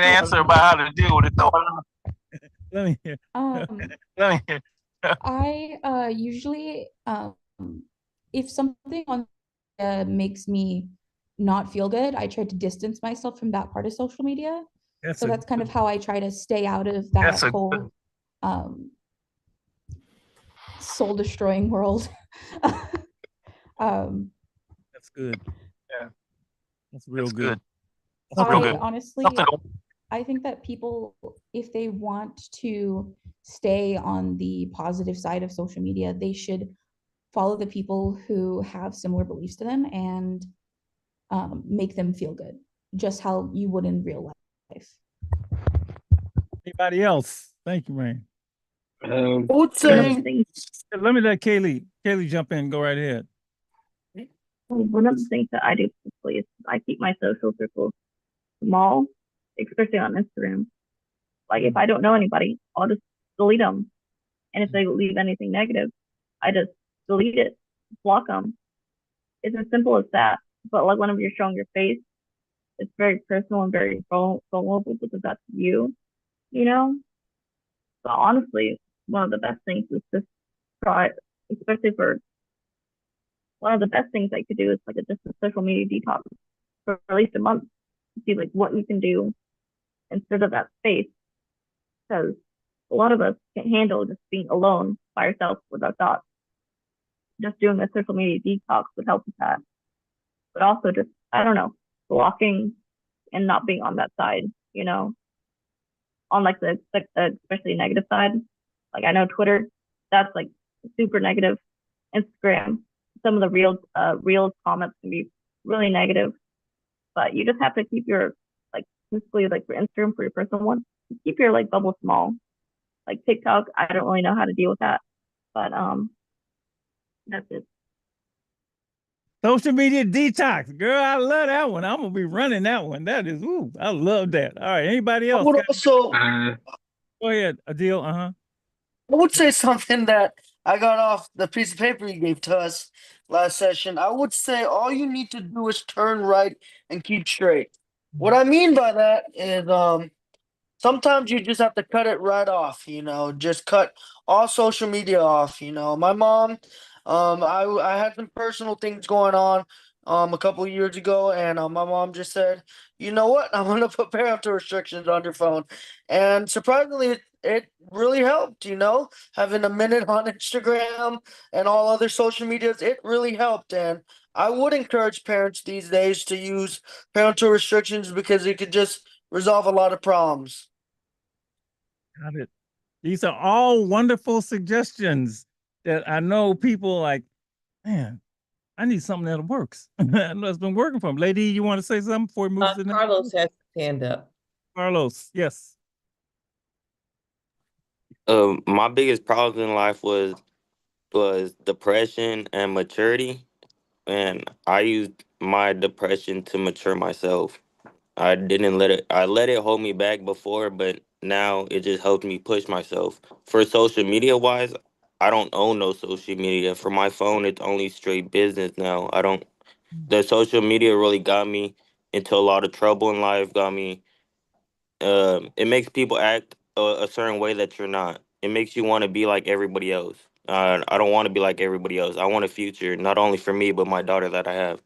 let me hear. I usually, if something on makes me not feel good, I try to distance myself from that part of social media. That's kind of how I try to stay out of that whole soul destroying world. That's good. Yeah, that's real good. Honestly, I think that people, if they want to stay on the positive side of social media, they should follow the people who have similar beliefs to them and make them feel good, just how you would in real life. Anybody else? Thank you, Rain. I would say, let me let Kaylee jump in. Go right ahead. One of the things that I do is I keep my social circles small, especially on Instagram. Like if I don't know anybody, I'll just delete them. And if they leave anything negative, I just delete it, block them. It's as simple as that. But like whenever you're showing your face, it's very personal and very vulnerable because that's you, So honestly, one of the best things is just try, especially for one of the best things I could do is like just a social media detox for at least a month to see like what you can do instead of that space. Because a lot of us can't handle just being alone by yourself with our thoughts. Just doing a social media detox would help with that. But also just, I don't know, blocking and not being on that side, on like the especially negative side. Like I know Twitter, that's like super negative. Instagram, some of the real comments can be really negative, but you just have to keep your basically for Instagram, for your personal one, keep your bubble small. Like TikTok, I don't really know how to deal with that, but that's it. Social media detox, girl. I love that one. I'm gonna be running that one. That is, I love that. All right, anybody else? I would also go ahead, Adil. I would say something that I got off the piece of paper you gave to us last session. I would say all you need to do is turn right and keep straight. What I mean by that is sometimes you just have to cut it right off, just cut all social media off. My mom, I had some personal things going on. a couple of years ago, and my mom just said, "You know what? I'm gonna put parental restrictions on your phone," and surprisingly, it really helped. Having a minute on Instagram and all other social medias, it really helped, and I would encourage parents these days to use parental restrictions because it could just resolve a lot of problems. Got it. These are all wonderful suggestions that I know people like, man, I need something that works. That's been working for him. Lady, you want to say something before we move to the next? Carlos has his hand up. Carlos, yes. My biggest problem in life was depression and maturity, and I used my depression to mature myself. I didn't let it. I let it hold me back before, but now it just helps me push myself. For social media wise, I don't own no social media. For my phone, it's only straight business now. I don't. The social media really got me into a lot of trouble in life. Got me. It makes people act a certain way that you're not. It makes you want to be like everybody else. I don't want to be like everybody else. I want a future, not only for me, but my daughter that I have.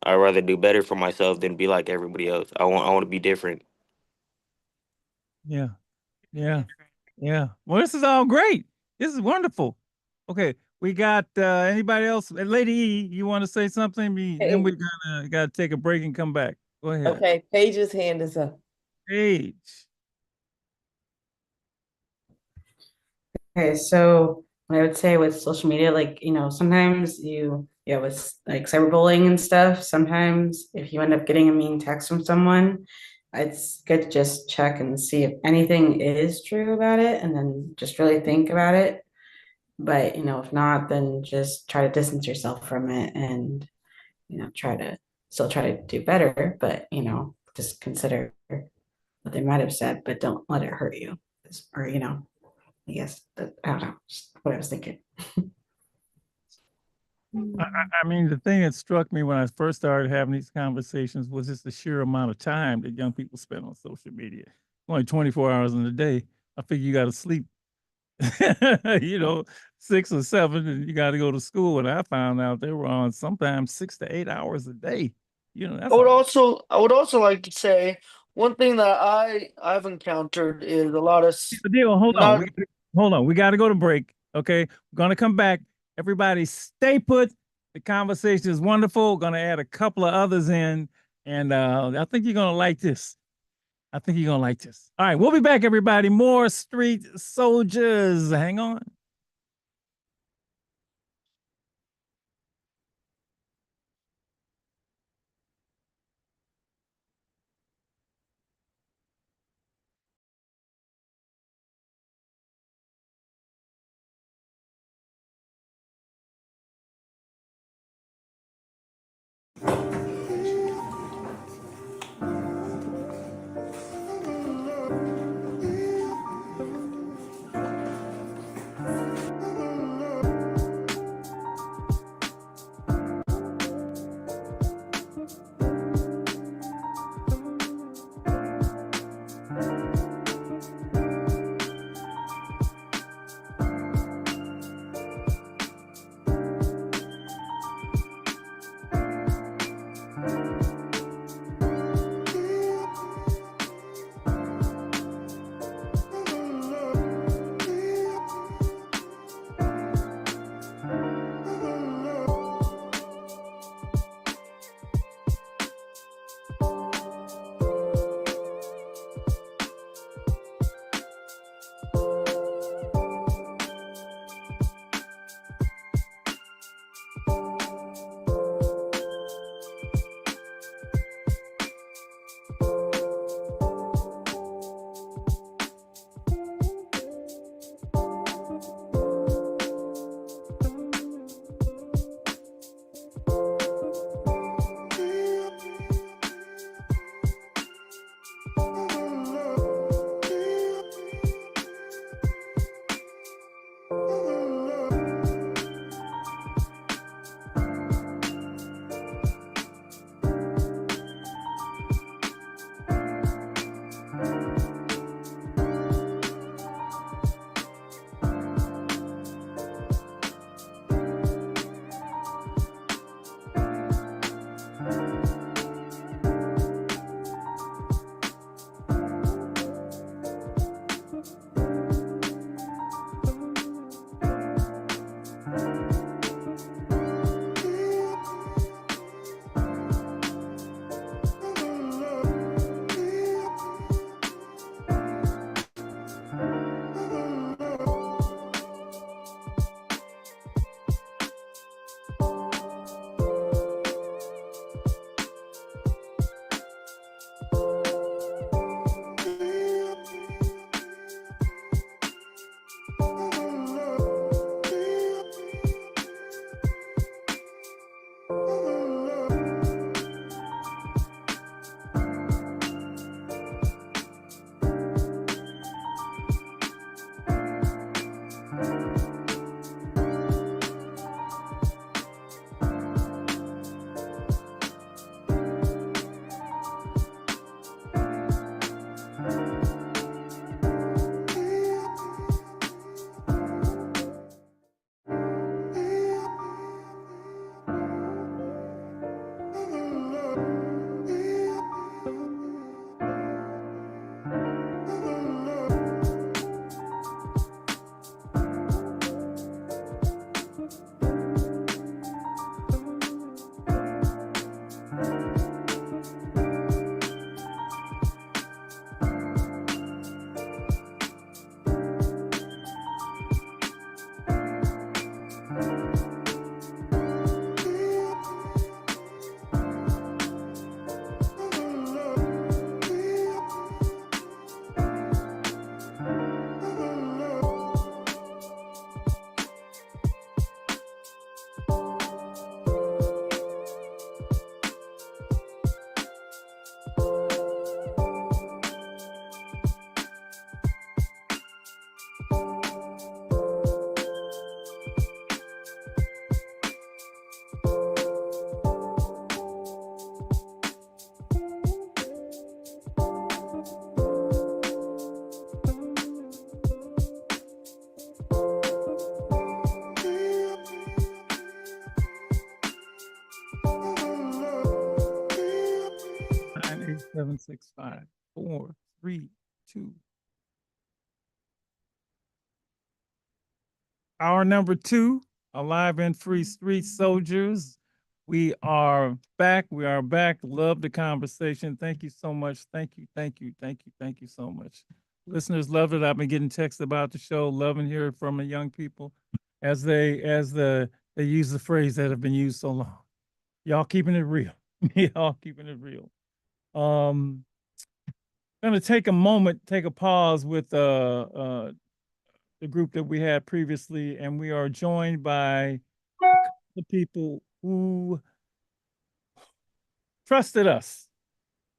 I'd rather do better for myself than be like everybody else. I want to be different. Yeah. Yeah. Yeah. Well, this is all great. This is wonderful. Okay. We got anybody else? Lady E, you want to say something? Then we're gonna gotta take a break and come back. Go ahead. Okay, Paige's hand is up. Paige. Okay, so what I would say with social media, like, sometimes with like cyberbullying and stuff, sometimes if you end up getting a mean text from someone, it's good to just check and see if anything is true about it and then just really think about it. But, if not, then just try to distance yourself from it and, try to do better, but, just consider what they might have said, but don't let it hurt you. Or, I guess that, I don't know, just what I was thinking. I mean, the thing that struck me when I first started having these conversations was just the sheer amount of time that young people spend on social media. Only 24 hours in a day. I figure you got to sleep, 6 or 7, and you got to go to school. And I found out they were on sometimes 6 to 8 hours a day. That's I would also like to say one thing that I've encountered is a lot of Hold on. We got to go to break. Okay. We're going to come back. Everybody stay put. The conversation is wonderful. Going to add a couple of others in. And I think you're going to like this. All right. We'll be back, everybody. More Street Soldiers. Hang on. 765 4 3 2. Our number 2, Alive and Free Street Soldiers. We are back. We are back. Love the conversation. Thank you so much. Thank you. Thank you. Thank you. Thank you so much. Listeners love it. I've been getting texts about the show, loving hearing from the young people as they use the phrase that have been used so long. Y'all keeping it real. Y'all keeping it real. Gonna take a moment, take a pause with the group that we had previously, and we are joined by the people who trusted us.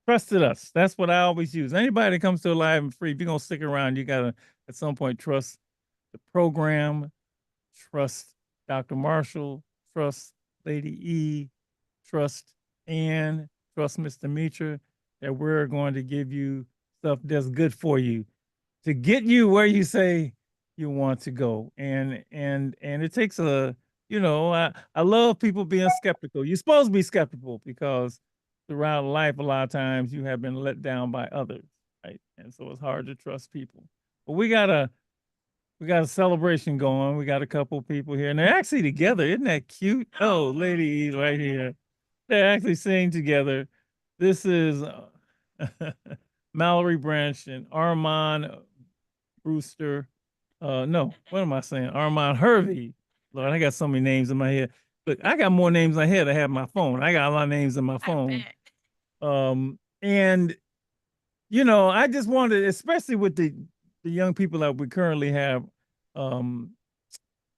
Trusted us. That's what I always use. Anybody that comes to Alive and Free, if you're gonna stick around, you gotta at some point trust the program, trust Dr. Marshall, trust Lady E, trust Ann, trust Mr. Mitra, that we're going to give you stuff that's good for you to get you where you say you want to go. And it takes a, I love people being skeptical. You're supposed to be skeptical because throughout life, a lot of times you have been let down by others, right? And so it's hard to trust people. But we got a celebration going. We got a couple people here, and they're actually together. Isn't that cute? Oh, Lady E right here. They're actually singing together. This is Mallory Branch and Armand Brewster. No, what am I saying? Armand Hervey. Lord, I got so many names in my head. Look, I got more names in my head. I have my phone. I got a lot of names in my phone. And I just wanted, especially with the young people that we currently have,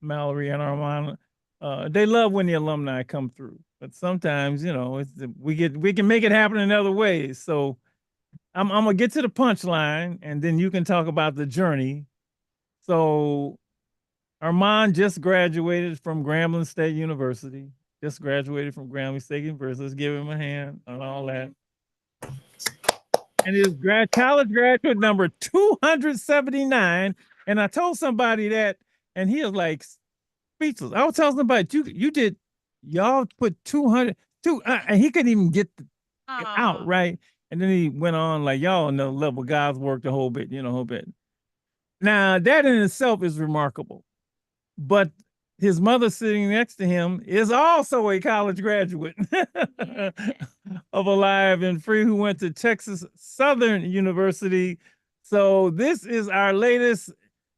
Mallory and Armand, they love when the alumni come through. But sometimes, we can make it happen in other ways. So I'm gonna get to the punchline, and then you can talk about the journey. So Armand just graduated from Grambling State University. Let's give him a hand on all that. And his college graduate number 279. And I told somebody that, and he was like speechless. I was telling somebody, y'all put 200, and he couldn't even get out, right? And then he went on like, y'all know level guys worked a whole bit, whole bit. Now that in itself is remarkable, but his mother sitting next to him is also a college graduate of Alive and Free, who went to Texas Southern University. So this is our latest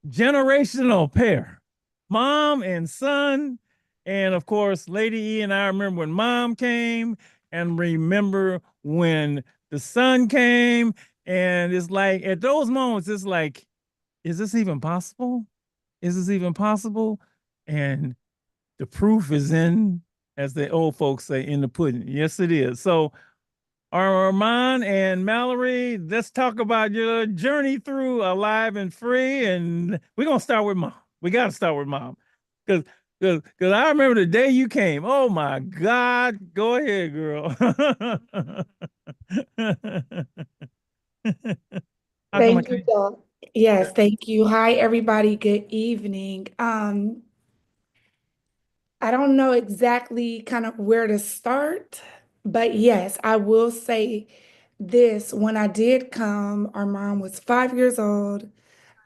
generational pair, mom and son. And of course, Lady E and I remember when mom came and remember when the son came. And it's like, at those moments, it's like, is this even possible? Is this even possible? And the proof is in, as the old folks say, in the pudding. Yes, it is. So Armand and Mallory, let's talk about your journey through Alive and Free. And we're going to start with mom. We got to start with mom. Because I remember the day you came. Oh, my God. Go ahead, girl. Thank you, Doc. Yes, thank you. Hi, everybody. Good evening. I don't know exactly kind of where to start, but yes, I will say this. When I did come, our mom was 5 years old,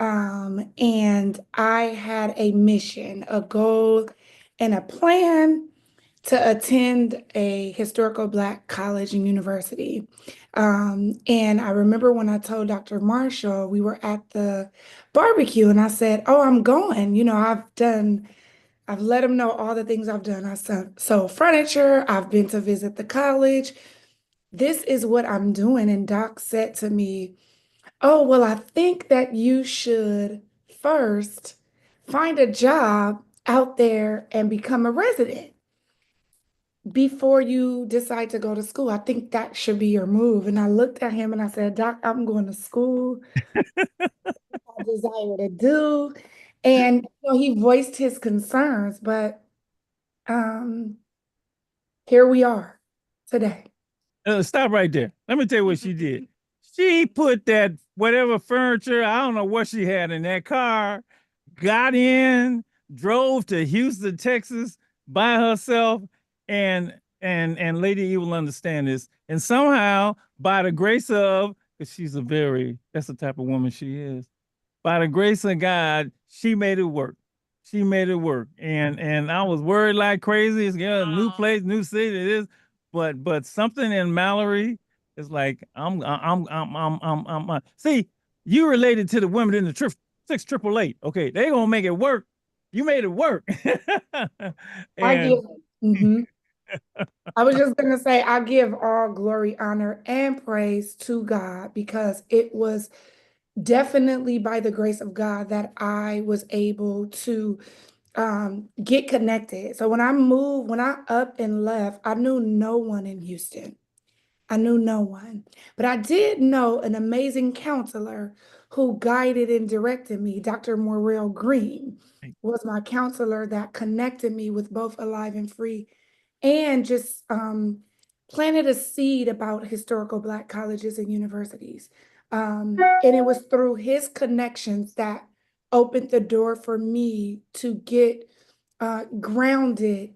and I had a mission, a goal, and a plan to attend a historical Black college and university. And I remember when I told Dr. Marshall, we were at the barbecue, and I said, "Oh, I'm going. I've let him know all the things I've done. I sold furniture. I've been to visit the college. This is what I'm doing." And Doc said to me, "Oh, well, I think that you should first find a job out there and become a resident before you decide to go to school. I think that should be your move." And I looked at him and I said, "Doc, I'm going to school. I desire to do." And he voiced his concerns, but here we are today. Stop right there. Let me tell you what she did. She put that whatever furniture, I don't know what she had in that car, got in, drove to Houston, Texas by herself, and Lady E will understand this. And somehow by the grace of, because she's that's the type of woman she is. By the grace of God, she made it work. She made it work. And I was worried like crazy. It's new place, new city, it is. But something in Mallory is like, see, you related to the women in the 688. Okay, they gonna make it work. You made it work. I give. I was just gonna say, I give all glory, honor, and praise to God, because it was definitely by the grace of God that I was able to get connected. So when I up and left, I knew no one in Houston. I knew no one, but I did know an amazing counselor who guided and directed me. Dr. Morrell Green was my counselor that connected me with both Alive and Free, and just planted a seed about historical Black colleges and universities. And it was through his connections that opened the door for me to get grounded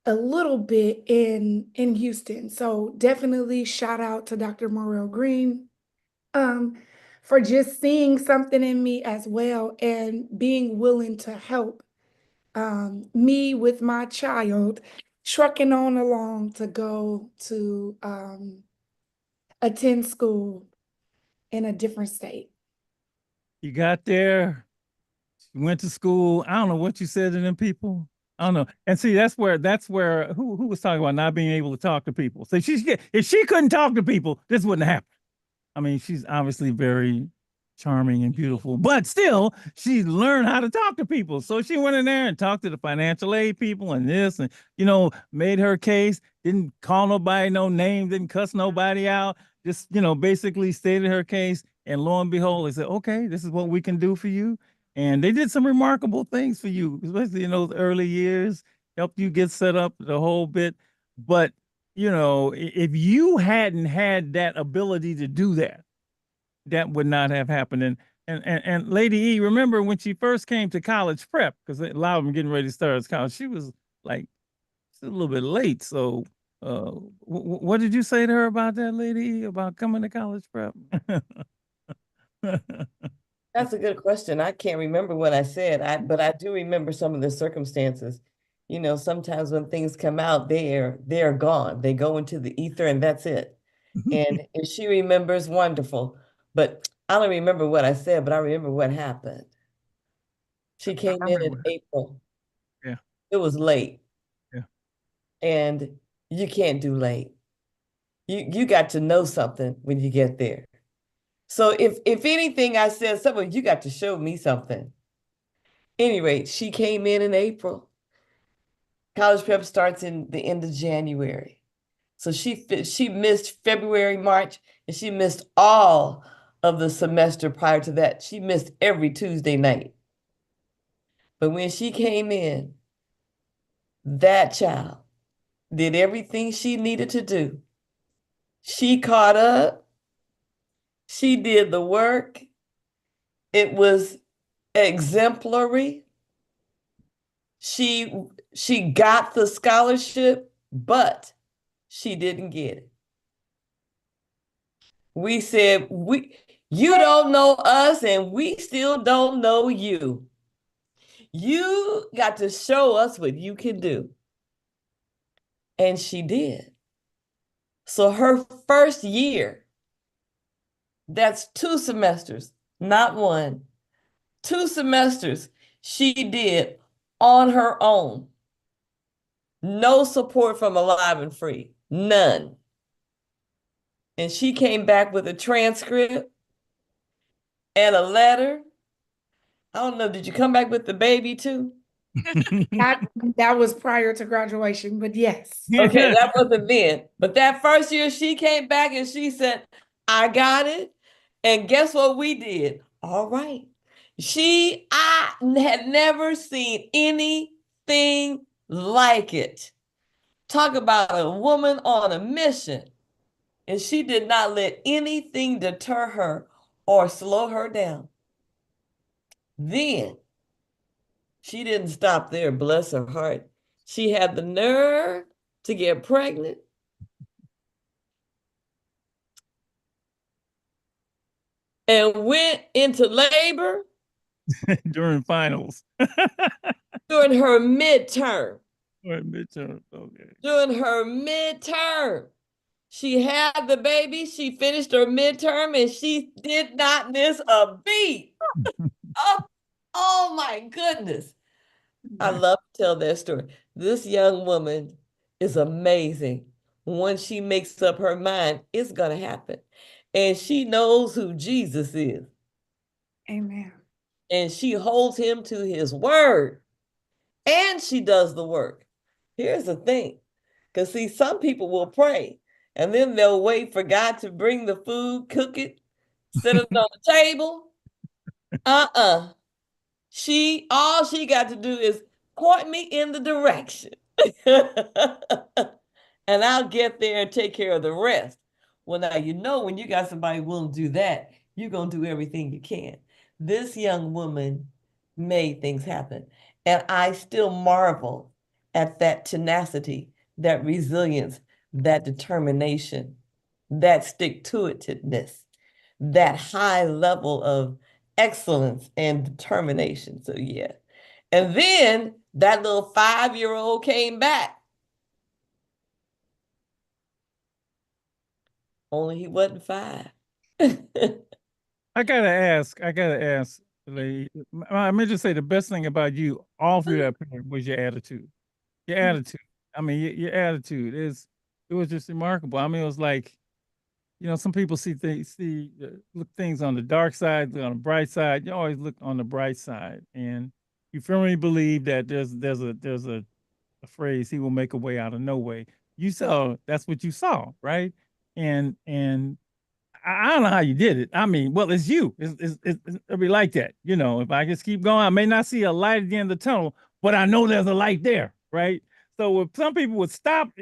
a little bit in Houston. So definitely shout out to Dr. Morrell Green for just seeing something in me as well, and being willing to help me with my child trucking on along to go to attend school in a different state. You got there, you went to school. I don't know what you said to them people. I don't know. And see, that's where who was talking about not being able to talk to people. So if she couldn't talk to people, this wouldn't happen. I mean, she's obviously very charming and beautiful, but still, she learned how to talk to people. So she went in there and talked to the financial aid people and this, and made her case. Didn't call nobody no name, didn't cuss nobody out. Just basically stated her case. And lo and behold, they said, "Okay, this is what we can do for you." And they did some remarkable things for you, especially in those early years, helped you get set up the whole bit. But, if you hadn't had that ability to do that, that would not have happened. And Lady E, remember when she first came to college prep, because a lot of them getting ready to start college, she was like a little bit late. So what did you say to her about that, Lady E, about coming to college prep? That's a good question. I can't remember what I said, but I do remember some of the circumstances. Sometimes when things come out, they're gone. They go into the ether and that's it. And if she remembers, wonderful. But I don't remember what I said, but I remember what happened. She came in April. Yeah. It was late. Yeah. And you can't do late. You got to know something when you get there. So if anything, I said something, you got to show me something. Any rate, she came in April. College prep starts in the end of January. So she missed February, March, and she missed all of the semester prior to that. She missed every Tuesday night. But when she came in, that child did everything she needed to do. She caught up. She did the work. It was exemplary. She got the scholarship, but she didn't get it. We said, you don't know us and we still don't know you. You got to show us what you can do. And she did. So her first year, that's 2 semesters, not 1. 2 semesters she did on her own. No support from Alive and Free, none. And she came back with a transcript and a letter. I don't know, did you come back with the baby too? That was prior to graduation, but yes. Okay, that wasn't then. But that first year she came back and she said, I got it. And guess what we did? All right. I had never seen anything like it. Talk about a woman on a mission. And she did not let anything deter her or slow her down. Then she didn't stop there, bless her heart. She had the nerve to get pregnant. and went into labor during finals. during her midterm. During midterm, okay. During her midterm. She had the baby, she finished her midterm, and she did not miss a beat. Oh my goodness. I love to tell that story. This young woman is amazing. Once she makes up her mind, it's going to happen. And she knows who Jesus is. Amen. And she holds him to his word. And she does the work. Here's the thing. Because see, some people will pray and then they'll wait for God to bring the food, cook it, set it on the table. All she got to do is point me in the direction. And I'll get there and take care of the rest. Well, now, you know, when you got somebody willing to do that, you're going to do everything you can. This young woman made things happen. And I still marvel at that tenacity, that resilience, that determination, that stick-to-itiveness, that high level of excellence and determination. So, yeah. And then that little 5-year-old came back. Only he wasn't 5. I gotta ask, lady. I meant to say the best thing about you all through that period was your attitude. Your attitude. I mean, your attitude it was just remarkable. I mean, it was like, you know, some people look things on the dark side, on the bright side. You always look on the bright side, and you firmly believe that there's a phrase, "He will make a way out of no way." That's what you saw, right? And I don't know how you did it. I mean, well, it's you. It'll be like that. You know, if I just keep going, I may not see a light at the end of the tunnel, but I know there's a light there, right? So if some people would stop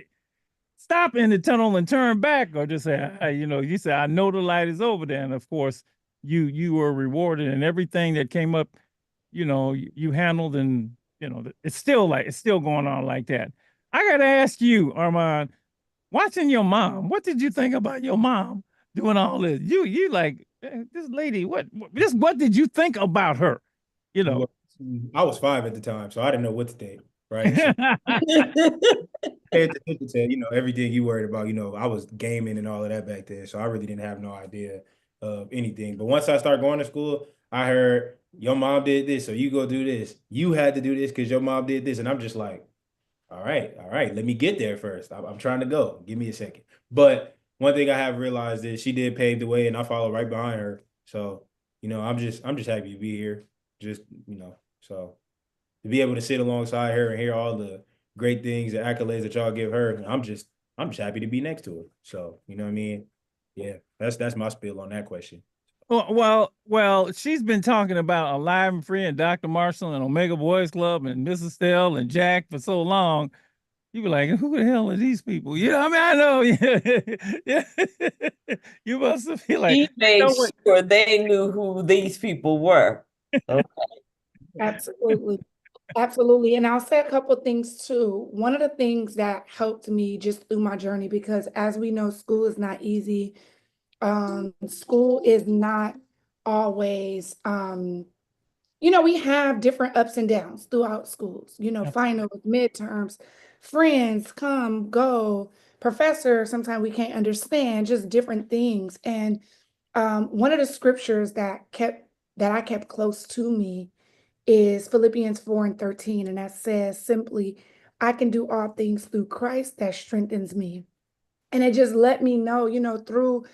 in the tunnel and turn back, or just say, hey, you know, you say, I know the light is over there. And of course, you were rewarded, and everything that came up, you know, you handled, and you know, it's still going on like that. I gotta ask you, Armand, watching your mom, what did you think about your mom doing all this? You like, this lady, what did you think about her? You know, I was 5 at the time, so I didn't know what to think, right? So, paid attention to, you know, everything you worried about. You know, I was gaming and all of that back then, so I really didn't have no idea of anything. But once I started going to school, I heard your mom did this, so you go do this. You had to do this because your mom did this, and I'm just like, all right, let me get there first. I'm trying to go. Give me a second. But one thing I have realized is she did pave the way, and I follow right behind her. So, you know, I'm just happy to be here. Just, you know, so to be able to sit alongside her and hear all the great things and accolades that y'all give her, I'm just happy to be next to her. So, you know what I mean? Yeah, that's my spiel on that question. Well, she's been talking about Alive and Free and Dr. Marshall and Omega Boys Club and Mrs. Stell and Jack for so long. You be like, who the hell are these people? You know, I mean, I know. Yeah. You must feel like he made sure they knew who these people were. Okay. Absolutely. Absolutely. And I'll say a couple of things too. One of the things that helped me just through my journey, because as we know, school is not easy. School is not always, you know, we have different ups and downs throughout schools, you know, finals, midterms, friends come, go, professor, sometimes we can't understand, just different things. And one of the scriptures that I kept close to me is Philippians 4:13, and that says simply, I can do all things through Christ that strengthens me. And it just let me know, you know, through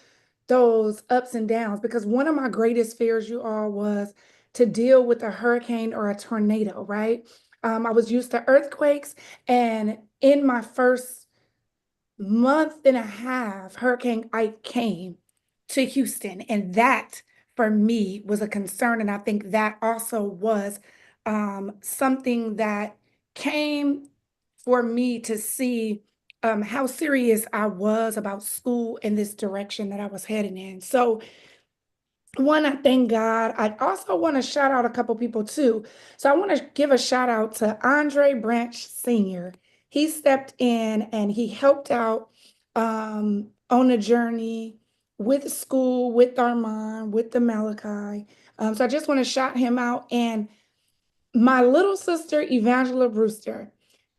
those ups and downs, because one of my greatest fears, you all, was to deal with a hurricane or a tornado, right? I was used to earthquakes, and in my first month and a half, Hurricane Ike came to Houston, and that for me was a concern. And I think that also was something that came for me to see how serious I was about school and this direction that I was heading in. So one, I thank God. I also want to shout out a couple people too. So I want to give a shout out to Andre Branch Sr. He stepped in and he helped out on the journey with school, with Armand, with the Malachi. So I just want to shout him out. And my little sister, Evangela Brewster,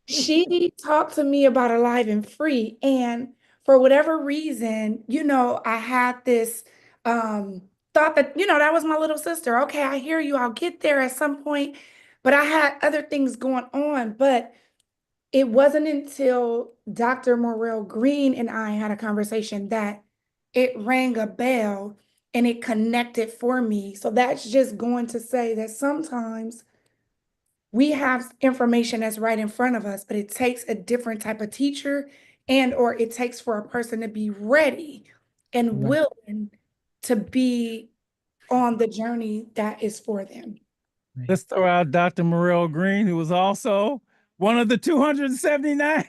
she talked to me about Alive and Free. And for whatever reason, I had this thought that, that was my little sister. Okay, I hear you. I'll get there at some point. But I had other things going on. But it wasn't until Dr. Morrell Green and I had a conversation that it rang a bell and it connected for me. So that's just going to say that sometimes we have information that's right in front of us, but it takes a different type of teacher or it takes for a person to be ready and willing to be on the journey that is for them. Let's throw out Dr. Morrell Green, who was also one of the 279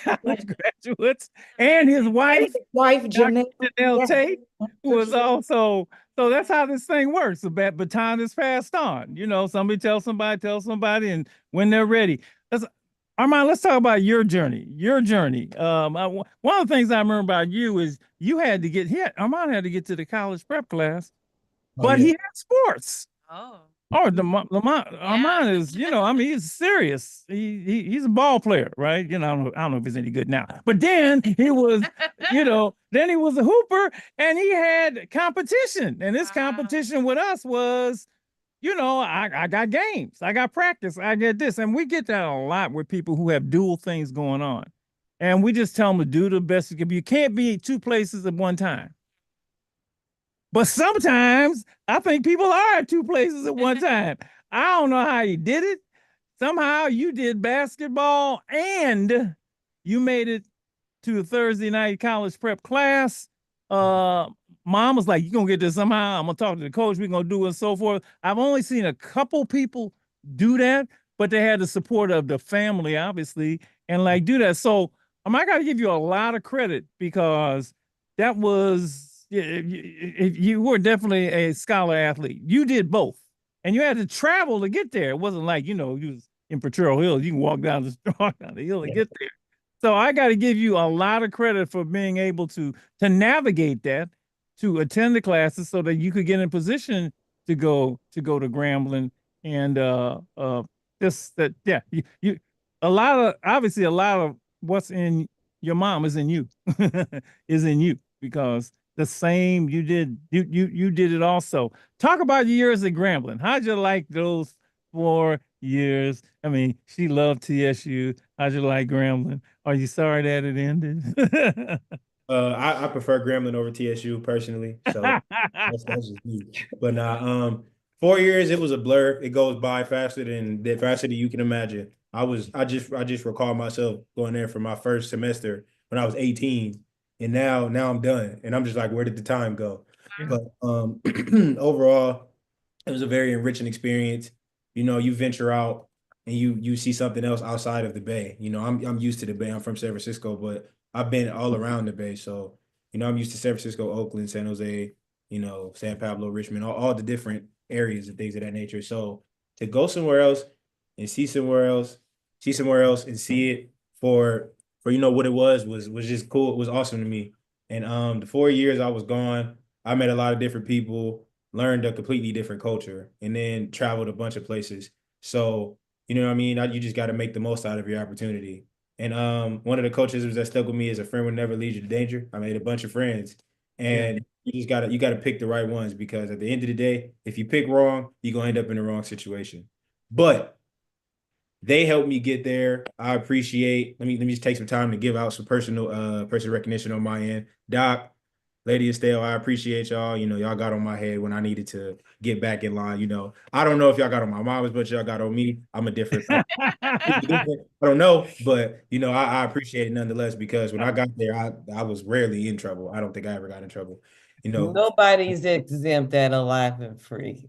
college graduates, and his wife, Janelle Tate, who was also. So that's how this thing works. The baton is passed on. Somebody tells somebody, and when they're ready. Armand, let's talk about your journey. One of the things I remember about you is Armand had to get to the college prep class, but he had sports. Armand is, he's serious. He's a ball player, right? I don't know if he's any good now. But then he was, then he was a hooper and he had competition. And this competition with us was, I got games, I got practice, I get this. And we get that a lot with people who have dual things going on. And we just tell them to do the best you can. You can't be two places at one time. But sometimes I think people are at two places at one time. I don't know how you did it. Somehow you did basketball and you made it to a Thursday night college prep class. Mom was like, you're going to get this somehow. I'm going to talk to the coach. We're going to do it and so forth. I've only seen a couple people do that, but they had the support of the family, obviously, and do that. So I got to give you a lot of credit because that was... you were definitely a scholar athlete. You did both. And you had to travel to get there. It wasn't like, you was in Potrero Hills. You can walk down the hill and get there. So I got to give you a lot of credit for being able to navigate that, to attend the classes so that you could get in position to go to Grambling. And a lot of what's in your mom is in you, because the same you did it also. Talk about your years at Grambling. How'd you like those 4 years? I mean, she loved TSU. How'd you like Grambling? Are you sorry that it ended? I prefer Grambling over TSU personally. So that's just me. But 4 years, it was a blur. It goes by faster than you can imagine. I just recall myself going there for my first semester when I was 18. And now I'm done. And I'm just like, where did the time go? But overall, it was a very enriching experience. You venture out and you see something else outside of the Bay. I'm used to the Bay. I'm from San Francisco, but I've been all around the Bay. So, I'm used to San Francisco, Oakland, San Jose, San Pablo, Richmond, all the different areas and things of that nature. So to go somewhere else and see somewhere else and see it for what it was just cool. It was awesome to me. And the 4 years I was gone, I met a lot of different people, learned a completely different culture, and then traveled a bunch of places. So, you know what I mean? You just got to make the most out of your opportunity. And one of the coaches that stuck with me is a friend would never lead you to danger. I made a bunch of friends. And you gotta pick the right ones, because at the end of the day, if you pick wrong, you're gonna end up in the wrong situation. But they helped me get there. I appreciate. Let me just take some time to give out some personal recognition on my end. Doc, Lady Estelle, I appreciate y'all. Y'all got on my head when I needed to get back in line. I don't know if y'all got on my mom, but y'all got on me. I'm a different. I don't know, but I appreciate it nonetheless, because when I got there, I was rarely in trouble. I don't think I ever got in trouble. Nobody's exempt at Alive and Free.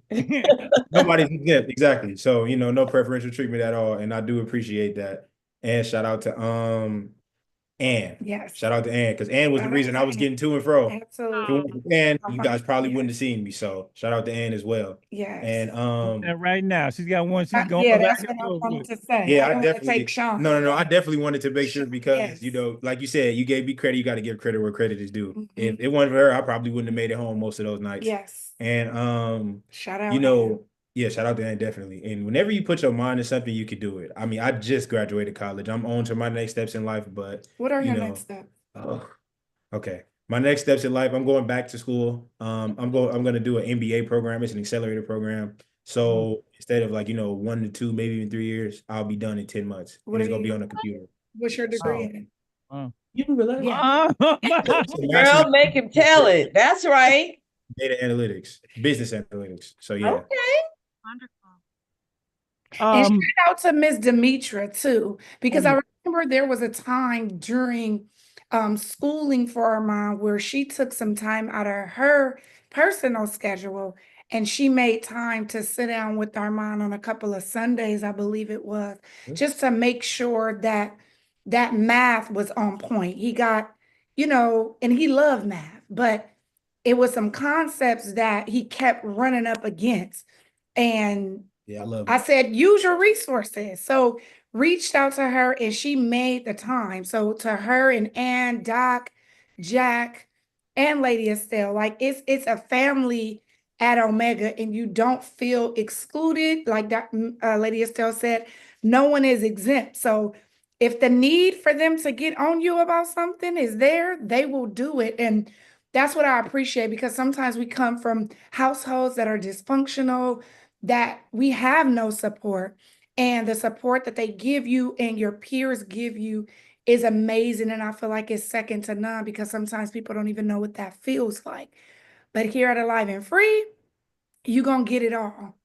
Nobody's exempt, exactly. So no preferential treatment at all, and I do appreciate that. And shout out to Ann. Yes. Shout out to Ann, because Ann was the Shout out reason to I was Ann. getting to and fro. If it Absolutely. wasn't for Ann, you guys probably Yes. wouldn't have seen me. So shout out to Ann as well. Yes. And And right now, she's got one. She's going Yeah, back that's and what I forth wanted with. to say. yeah, I I don't want to definitely take Sean. no. I definitely wanted to make sure because Yes. you know, like you said, you gave me credit. You got to give credit where credit is due. If Mhm. it wasn't for her, I probably wouldn't have made it home most of those nights. Yes. And Shout out. you Ann. know, yeah, shout out to Ann, definitely. And whenever you put your mind to something, you can do it. I mean, I just graduated college. I'm on to my next steps in life, but What are you your know, next steps? oh, okay. My next steps in life, I'm going back to school. I'm going to do an MBA program. It's an accelerator program. So instead of like, 1 to 2, maybe even 3 years, I'll be done in 10 months. What And it's are gonna be you? on the computer. What's your degree So in? you can relax. Yeah. Girl, make him tell it. That's right. Data analytics, business analytics. So yeah. Okay. And shout out to Miss Demetra too, because I remember there was a time during schooling for Armand where she took some time out of her personal schedule and she made time to sit down with Armand on a couple of Sundays, I believe it was, just to make sure that that math was on point. He got, and he loved math, but it was some concepts that he kept running up against. And Yeah, I love I it. said, use your resources. So reached out to her and she made the time. So to her and Ann, Doc, Jack, and Lady Estelle, like it's a family at Omega and you don't feel excluded. Like Lady Estelle said, no one is exempt. So if the need for them to get on you about something is there, they will do it. And that's what I appreciate because sometimes we come from households that are dysfunctional, that we have no support, and the support that they give you and your peers give you is amazing. And I feel like it's second to none because sometimes people don't even know what that feels like. But here at Alive and Free, you're going to get it all.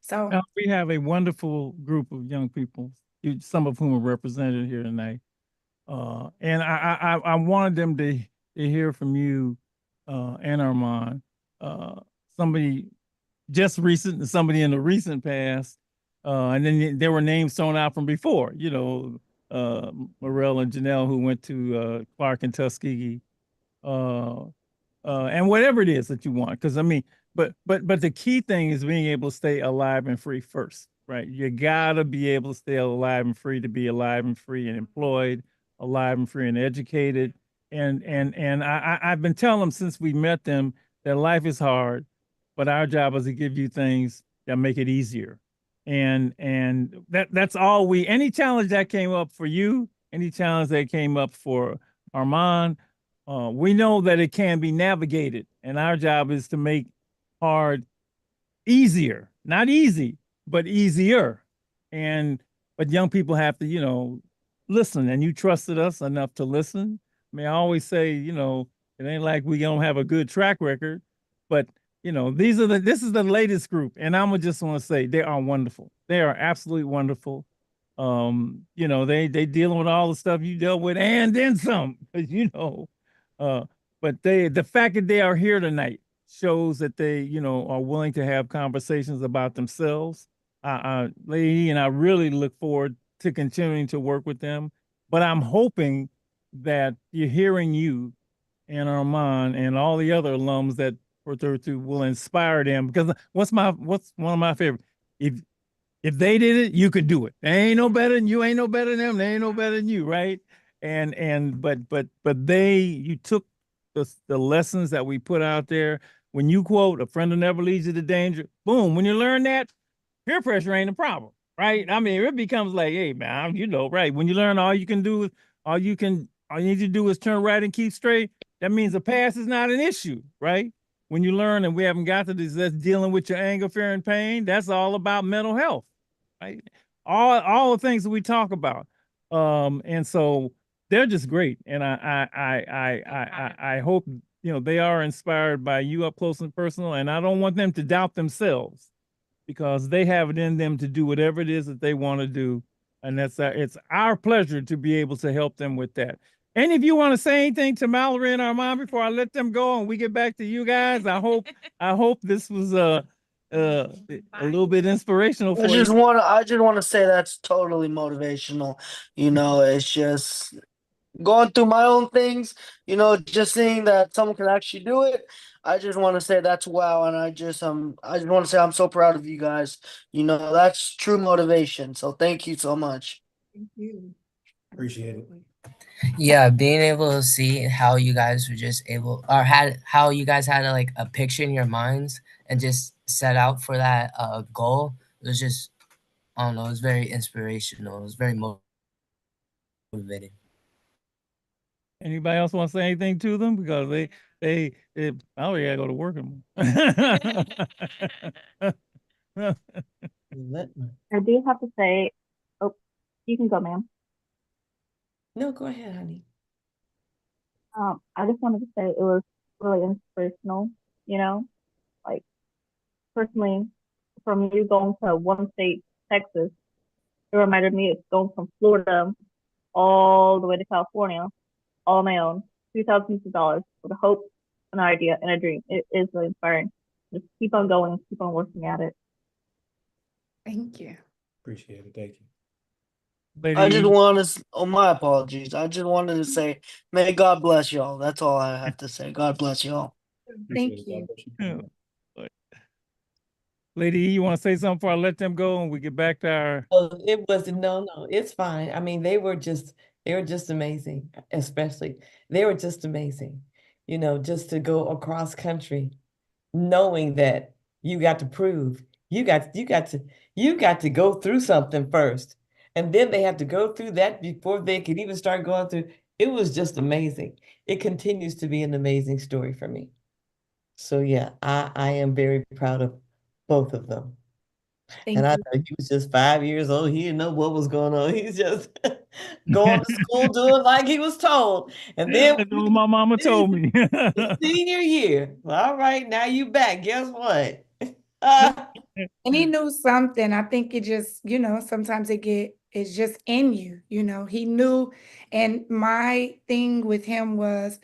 So We have a wonderful group of young people, some of whom are represented here tonight. And I wanted them to hear from you and Armand. Somebody just recent and somebody in the recent past. And then there were names thrown out from before, Morel and Janelle who went to Clark and Tuskegee. And whatever it is that you want. Because I mean, but the key thing is being able to stay alive and free first, right? You gotta be able to stay alive and free to be alive and free and employed, alive and free and educated. And I've been telling them since we met them that life is hard, but our job is to give you things that make it easier. And that's all any challenge that came up for you, any challenge that came up for Armand, we know that it can be navigated, and our job is to make hard easier, not easy, but easier. But young people have to, listen, and you trusted us enough to listen. I mean, I always say, it ain't like we don't have a good track record, but this is the latest group, and I'm just want to say they are wonderful. They are absolutely wonderful. They dealing with all the stuff you dealt with and then some, but the fact that they are here tonight shows that they, are willing to have conversations about themselves. Lady, and I really look forward to continuing to work with them. But I'm hoping that you're hearing you and Armand and all the other alums that will inspire them. Because what's one of my favorite? If they did it, you could do it. They ain't no better than you. Ain't no better than them. They ain't no better than you, right? But you took the lessons that we put out there. When you quote, "A friend will never lead you to danger," boom. When you learn that, peer pressure ain't a problem, right? I mean, it becomes like, hey man, right? When you learn all you need to do is turn right and keep straight. That means the past is not an issue, right? When you learn, and we haven't got to this, that's dealing with your anger, fear, and pain. That's all about mental health, right? All the things that we talk about. And so they're just great. And I hope, they are inspired by you up close and personal. And I don't want them to doubt themselves because they have it in them to do whatever it is that they want to do. And it's our pleasure to be able to help them with that. Any of you want to say anything to Mallory and Armand before I let them go and we get back to you guys? I hope this was a little bit inspirational for I just you. want to say that's totally motivational. It's just going through my own things, just seeing that someone can actually do it. I just want to say that's wow, and I just want to say I'm so proud of you guys. That's true motivation. So thank you so much. Thank you. Appreciate it. Yeah, being able to see how you guys were just able, or had how you guys had like a picture in your minds and just set out for that goal. It was just, I don't know, it was very inspirational. It was very motivating. Anybody else want to say anything to them? Because they oh yeah, go to work. I do have to say, oh, you can go, ma'am. No, go ahead, honey. I just wanted to say it was really inspirational, like personally, from you going to one state, Texas, it reminded me of going from Florida all the way to California, all on my own, $3,000 with a hope, an idea, and a dream. It is really inspiring. Just keep on going, keep on working at it. Thank you. Appreciate it. Thank you. I just wanted to, oh, my apologies. I just wanted to say, may God bless y'all. That's all I have to say. God bless y'all. Thank you. Lady E, you want to say something before I let them go and we get back to our It wasn't, no, it's fine. I mean, they were just amazing, especially. They were just amazing, just to go across country, knowing that you got to prove, you got to go through something first. And then they have to go through that before they could even start going through. It was just amazing. It continues to be an amazing story for me. So yeah, I am very proud of both of them. Thank And I you. know he was just 5 years old. He didn't know what was going on. He's just going to school, doing like he was told. And then I know my mama told me. senior year. All right, now you back. Guess what? And he knew something. I think it just, sometimes it's just in you, he knew. And my thing with him was,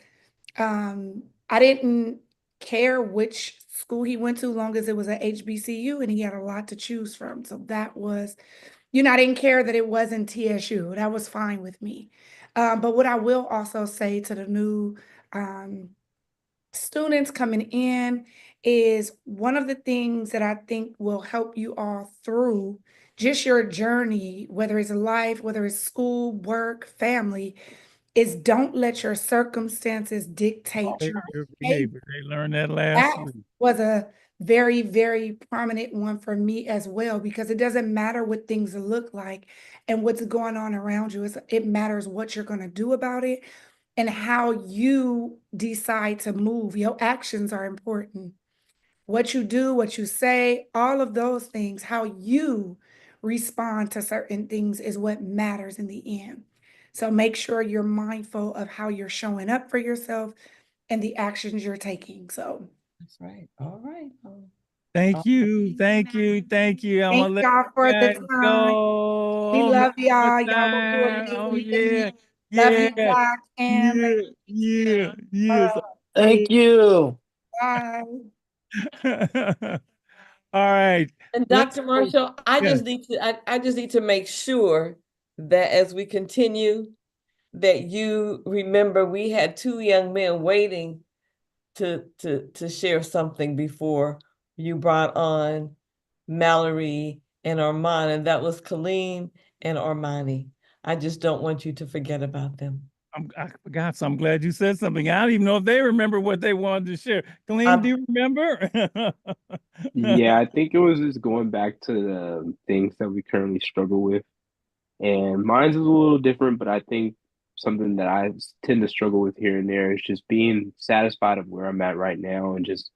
I didn't care which school he went to, long as it was a HBCU and he had a lot to choose from. So that was, I didn't care that it wasn't TSU. That was fine with me. But what I will also say to the new students coming in is one of the things that I think will help you all through just your journey, whether it's life, whether it's school, work, family, is don't let your circumstances dictate your behavior. They learned that last That week. was a very, very prominent one for me as well, because it doesn't matter what things look like and what's going on around you. It matters what you're going to do about it and how you decide to move. Your actions are important. What you do, what you say, all of those things, how you respond to certain things is what matters in the end. So make sure you're mindful of how you're showing up for yourself and the actions you're taking. So that's right. All right. Thank you. Thank you. Thank you. I'm thank gonna let y'all you for the guys time. go. We Oh, love one more y'all. Y'all will do time. amazing Oh yeah. things. Love you, Yeah. Doc and Yeah. Yes. Thank you. bye. All right. And Let's Dr. go. Marshall, I Yes. just need to I just need to make sure that as we continue, that you remember we had two young men waiting to share something before you brought on Mallory and Armand, and that was Colleen and Armani. I just don't want you to forget about them. I forgot, so I'm glad you said something. I don't even know if they remember what they wanted to share. Colleen, do you remember? Yeah, I think it was just going back to the things that we currently struggle with. And mine's is a little different, but I think something that I tend to struggle with here and there is just being satisfied of where I'm at right now and just,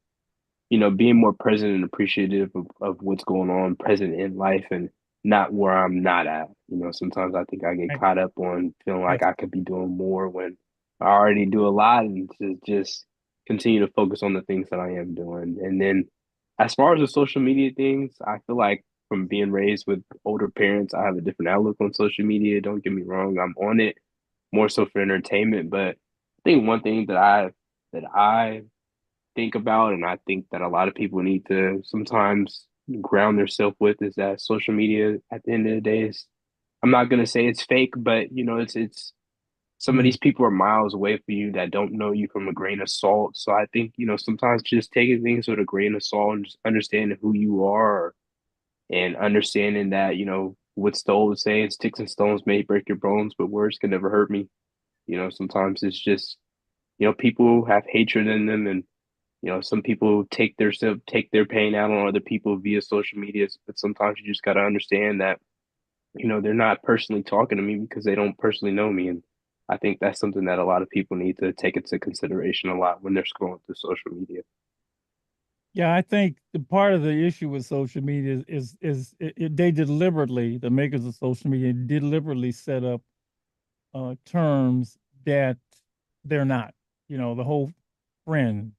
being more present and appreciative of what's going on present in life and not where I'm not at. Sometimes I think I get caught up on feeling like I could be doing more when I already do a lot, and to just continue to focus on the things that I am doing. And then as far as the social media things, I feel like from being raised with older parents, I have a different outlook on social media. Don't get me wrong, I'm on it more so for entertainment, but I think one thing that I think about, and I think that a lot of people need to sometimes ground themselves with, is that social media at the end of the day is, I'm not gonna say it's fake, but it's some of these people are miles away from you that don't know you from a grain of salt. So I think, sometimes just taking things with a grain of salt and just understanding who you are and understanding that, what's the old saying, sticks and stones may break your bones, but words can never hurt me. Sometimes it's just, people have hatred in them, and some people take their pain out on other people via social media, but sometimes you just got to understand that, they're not personally talking to me because they don't personally know me. And I think that's something that a lot of people need to take into consideration a lot when they're scrolling through social media. Yeah, I think the part of the issue with social media is they deliberately, the makers of social media, deliberately set up terms that they're not. The whole friend,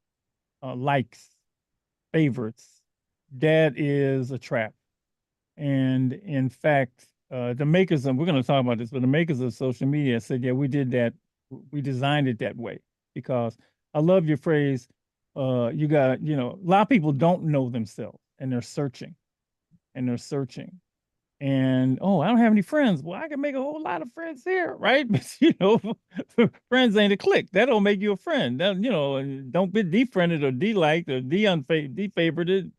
likes, favorites, that is a trap. And in fact, the makers of, we're going to talk about this, but the makers of social media said, yeah, we did that. We designed it that way because I love your phrase. You got, a lot of people don't know themselves and they're searching. And, oh, I don't have any friends. Well, I can make a whole lot of friends here, right? But, friends ain't a click. That don't make you a friend. That, don't be defriended or de-liked or de-favorited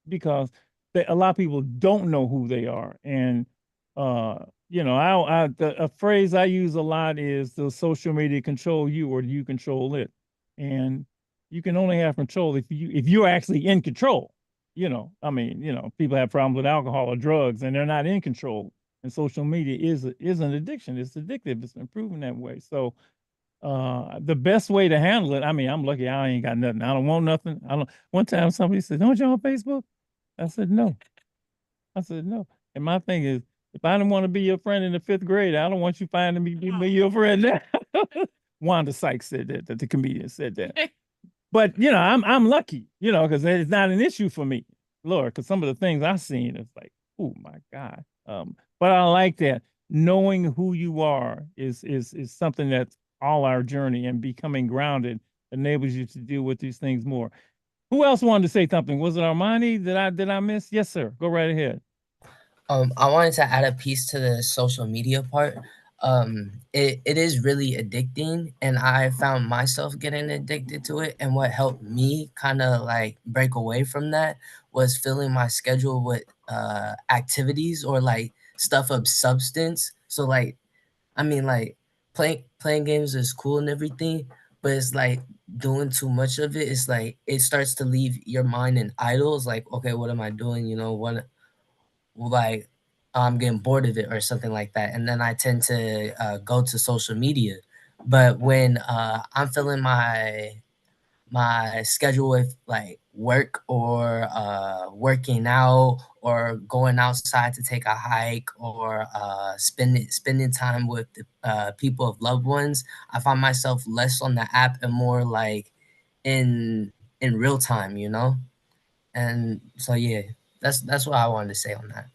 because a lot of people don't know who they are. And, a phrase I use a lot is, does social media control you or do you control it? And you can only have control if you're actually in control. People have problems with alcohol or drugs and they're not in control. And social media is an addiction. It's addictive. It's been proven that way. So the best way to handle it, I'm lucky I ain't got nothing. I don't want nothing. One time somebody said, don't you on Facebook? I said, no. And my thing is, if I didn't want to be your friend in the 5th grade, I don't want you finding me be your friend now. Wanda Sykes said that the comedian said that. But I'm lucky, because it's not an issue for me, Lord, because some of the things I've seen is like, oh my God. But I like that knowing who you are is something that's all our journey, and becoming grounded enables you to deal with these things more. Who else wanted to say something? Was it Armani? Did I miss? Yes, sir. Go right ahead. I wanted to add a piece to the social media part. It is really addicting, and I found myself getting addicted to it. And what helped me kind of like break away from that was filling my schedule with activities or like stuff of substance. So like, playing games is cool and everything, but it's like doing too much of it. It's like it starts to leave your mind in idle. It's like, okay, what am I doing? Like I'm getting bored of it or something like that. And then I tend to go to social media. But when I'm filling my schedule with like work or working out or going outside to take a hike or spending time with people of loved ones, I find myself less on the app and more like in real time, And so yeah, that's what I wanted to say on that.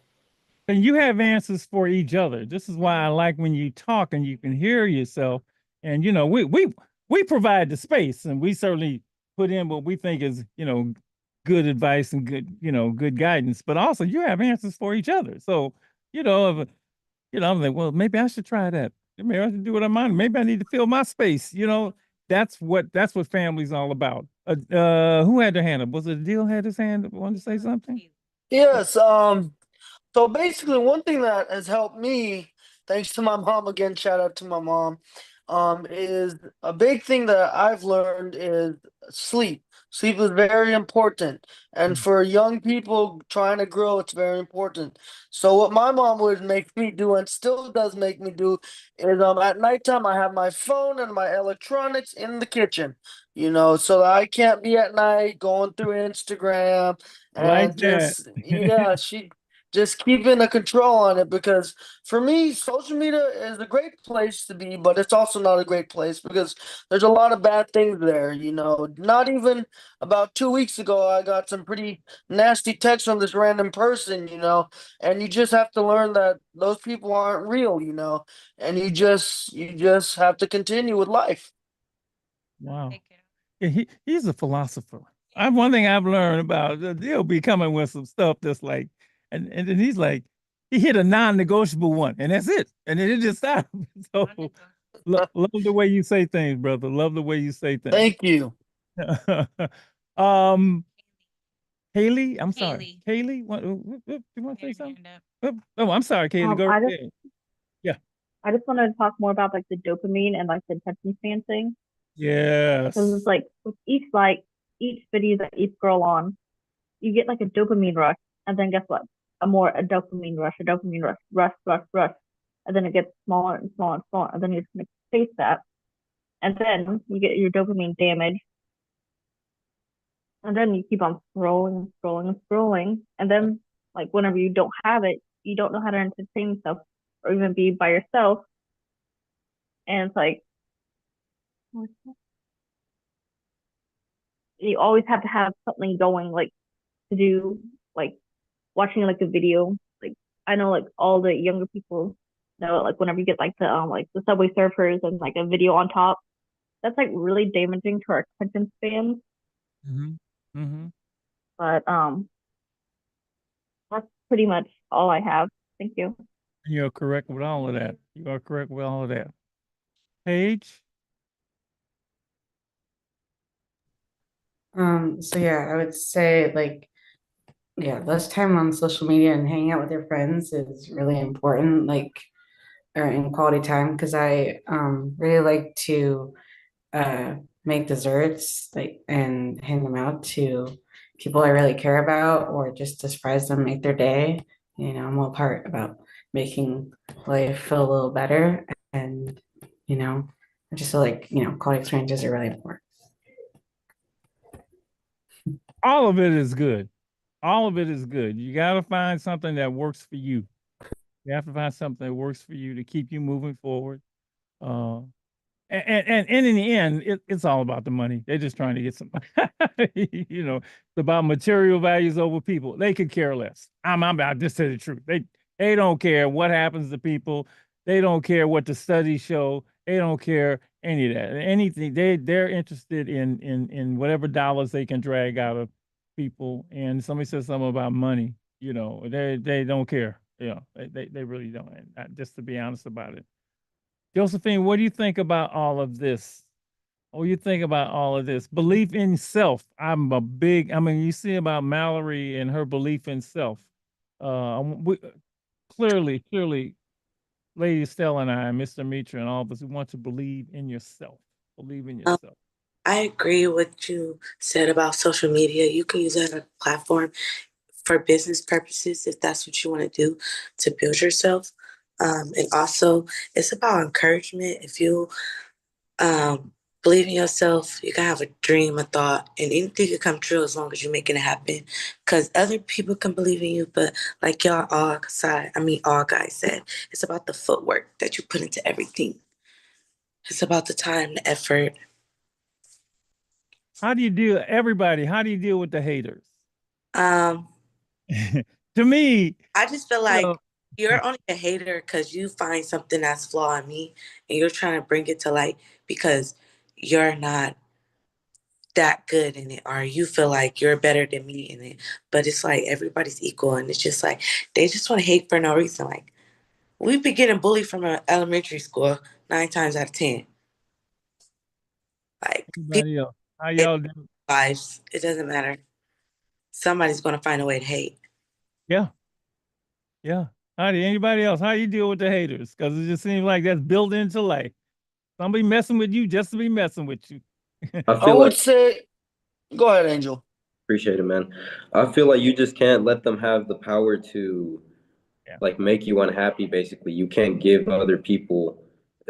And you have answers for each other. This is why I like when you talk and you can hear yourself. And we provide the space, and we certainly put in what we think is good advice and good guidance. But also you have answers for each other. So I'm like, well, maybe I should try that. Maybe I should do what I'm on. Maybe I need to fill my space. That's what family's all about. Who had their hand up? Was it Adil had his hand up? Want to say something? Yes. So basically, one thing that has helped me, thanks to my mom again, shout out to my mom, is a big thing that I've learned is sleep. Sleep is very important, and for young people trying to grow, it's very important. So what my mom would make me do, and still does make me do, is at nighttime I have my phone and my electronics in the kitchen, so that I can't be at night going through Instagram Like and just just keeping a control on it, because for me, social media is a great place to be, but it's also not a great place because there's a lot of bad things there. Not even about 2 weeks ago, I got some pretty nasty texts from this random person, and you just have to learn that those people aren't real, and you just have to continue with life. Wow. Yeah, he's a philosopher. One thing I've learned about, they'll be coming with some stuff that's like, and then he's like, he hit a non-negotiable one, and that's it. And then it just stopped. So Love the way you say things, brother. Love the way you say things. Thank you. um, Haley, I'm sorry. Haley, you want to say something? Oh, I'm sorry, Kaylee. Go I right just ahead. Yeah. I just wanted to talk more about like the dopamine and like the attention span thing. Because Yes. it's like with each video that you scroll on, you get like a dopamine rush, and then guess what? A dopamine rush, and then it gets smaller and smaller and smaller, and then you just make space that, and then you get your dopamine damage, and then you keep on scrolling, and then like whenever you don't have it, you don't know how to entertain yourself or even be by yourself, and it's like you always have to have something going, like to do, like watching like a video. Like I know like all the younger people know, like whenever you get like the Subway Surfers and like a video on top, that's like really damaging to our attention spans. Mm-hmm. Mm-hmm. But that's pretty much all I have. Thank you. You're correct with all of that. You are correct with all of that. Paige? So yeah, I would say like, yeah, less time on social media and hanging out with your friends is really important, like, or in quality time, because I really like to make desserts, like, and hand them out to people I really care about, or just to surprise them, make their day. You know, I'm all part about making life feel a little better, and you know, I just feel like, you know, quality experiences are really important. All of it is good. All of it is good. You got to find something that works for you. You have to find something that works for you to keep you moving forward. And in the end, it's all about the money. They're just trying to get some, you know, it's about material values over people. They could care less. I'm about just to the truth. They don't care what happens to people. They don't care what the studies show. They don't care any of that. Anything. They're interested in whatever dollars they can drag out of people. And somebody said something about money. You know, they don't care. You know, they really don't. And just to be honest about it. Josephine, what do you think about all of this? What do you think about all of this? Belief in self. I mean, you see about Mallory and her belief in self. Clearly, Lady Estelle and I, Mr. Mitra, and all of us, we want to believe in yourself. Believe in yourself. I agree with what you said about social media. You can use that as a platform for business purposes if that's what you want to do to build yourself. And also, it's about encouragement. If you believe in yourself, you can have a dream, a thought, and anything can come true as long as you're making it happen. Because other people can believe in you, but like y'all all guys said, it's about the footwork that you put into everything. It's about the time, the effort. How do you deal with the haters? Um, To me, I just feel like you're only a hater because you find something that's flawed in me and you're trying to bring it to light because you're not that good in it, or you feel like you're better than me in it. But it's like everybody's equal, and it's just like they just want to hate for no reason. Like we've been getting bullied from elementary school 9 times out of 10. Like Everybody else, how y'all do? lives, it doesn't matter. Somebody's gonna find a way to hate. Yeah. Yeah. Anybody else? How you deal with the haters? Because it just seems like that's built into life. Somebody messing with you just to be messing with you. I would say, go ahead, Angel. Appreciate it, man. I feel like you just can't let them have the power to like make you unhappy, basically. You can't give other people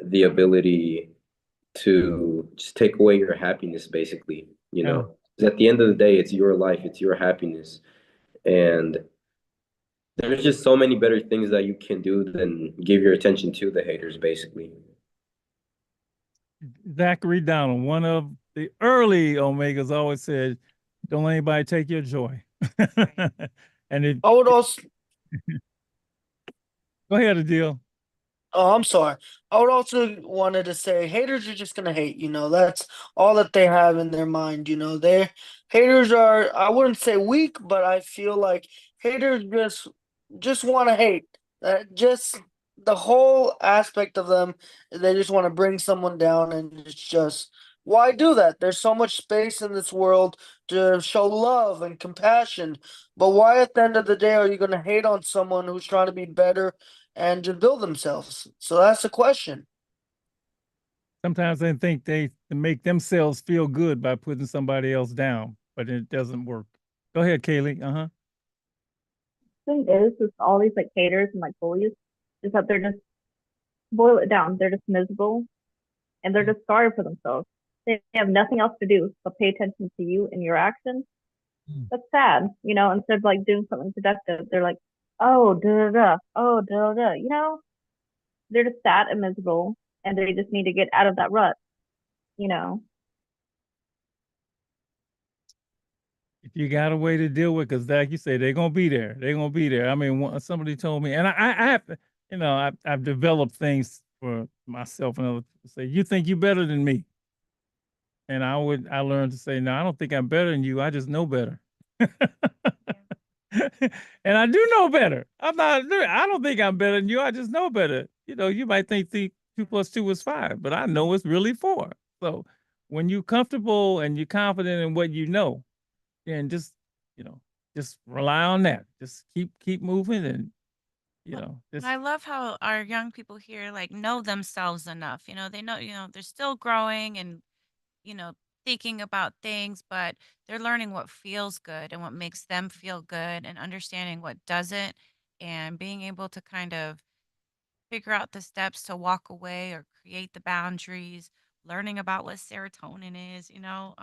the ability to just take away your happiness, basically, you know. 'Cause at the end of the day, it's your life, it's your happiness. And there's just so many better things that you can do than give your attention to the haters, basically. Zachary Donald, one of the early Omegas, always said, "Don't let anybody take your joy." And I would also go ahead, Adil. Oh, I'm sorry. I would also wanted to say haters are just gonna hate, you know, that's all that they have in their mind, you know. They haters are, I wouldn't say weak, but I feel like haters just want to hate. the whole aspect of them, they just want to bring someone down, and it's just why do that? There's so much space in this world to show love and compassion, but why at the end of the day are you going to hate on someone who's trying to be better and to build themselves? So that's the question. Sometimes they think they make themselves feel good by putting somebody else down, but it doesn't work. Go ahead, Kaylee. Uh-huh. Thing is all these like haters and like bullies is that they're just boil it down. They're just miserable and they're just sorry for themselves. They have nothing else to do but pay attention to you and your actions. That's sad, you know, instead of like doing something productive, they're like, oh da da da, oh da da, you know, they're just sad and miserable and they just need to get out of that rut, you know. If you got a way to deal with, because like you say, they're gonna be there. They're gonna be there. I mean, somebody told me, and I have to, you know, I've developed things for myself and others to say, you think you're better than me. And I learned to say, no, I don't think I'm better than you. I just know better. And I do know better. I don't think I'm better than you. I just know better. You know, you might think 2 + 2 is 5, but I know it's really 4. So when you're comfortable and you're confident in what you know, then just, you know, just rely on that. Just keep moving and, you know, And just I love how our young people here like know themselves enough. You know, they know, you know, they're still growing and, you know, thinking about things, but they're learning what feels good and what makes them feel good and understanding what doesn't and being able to kind of figure out the steps to walk away or create the boundaries, learning about what serotonin is, you know,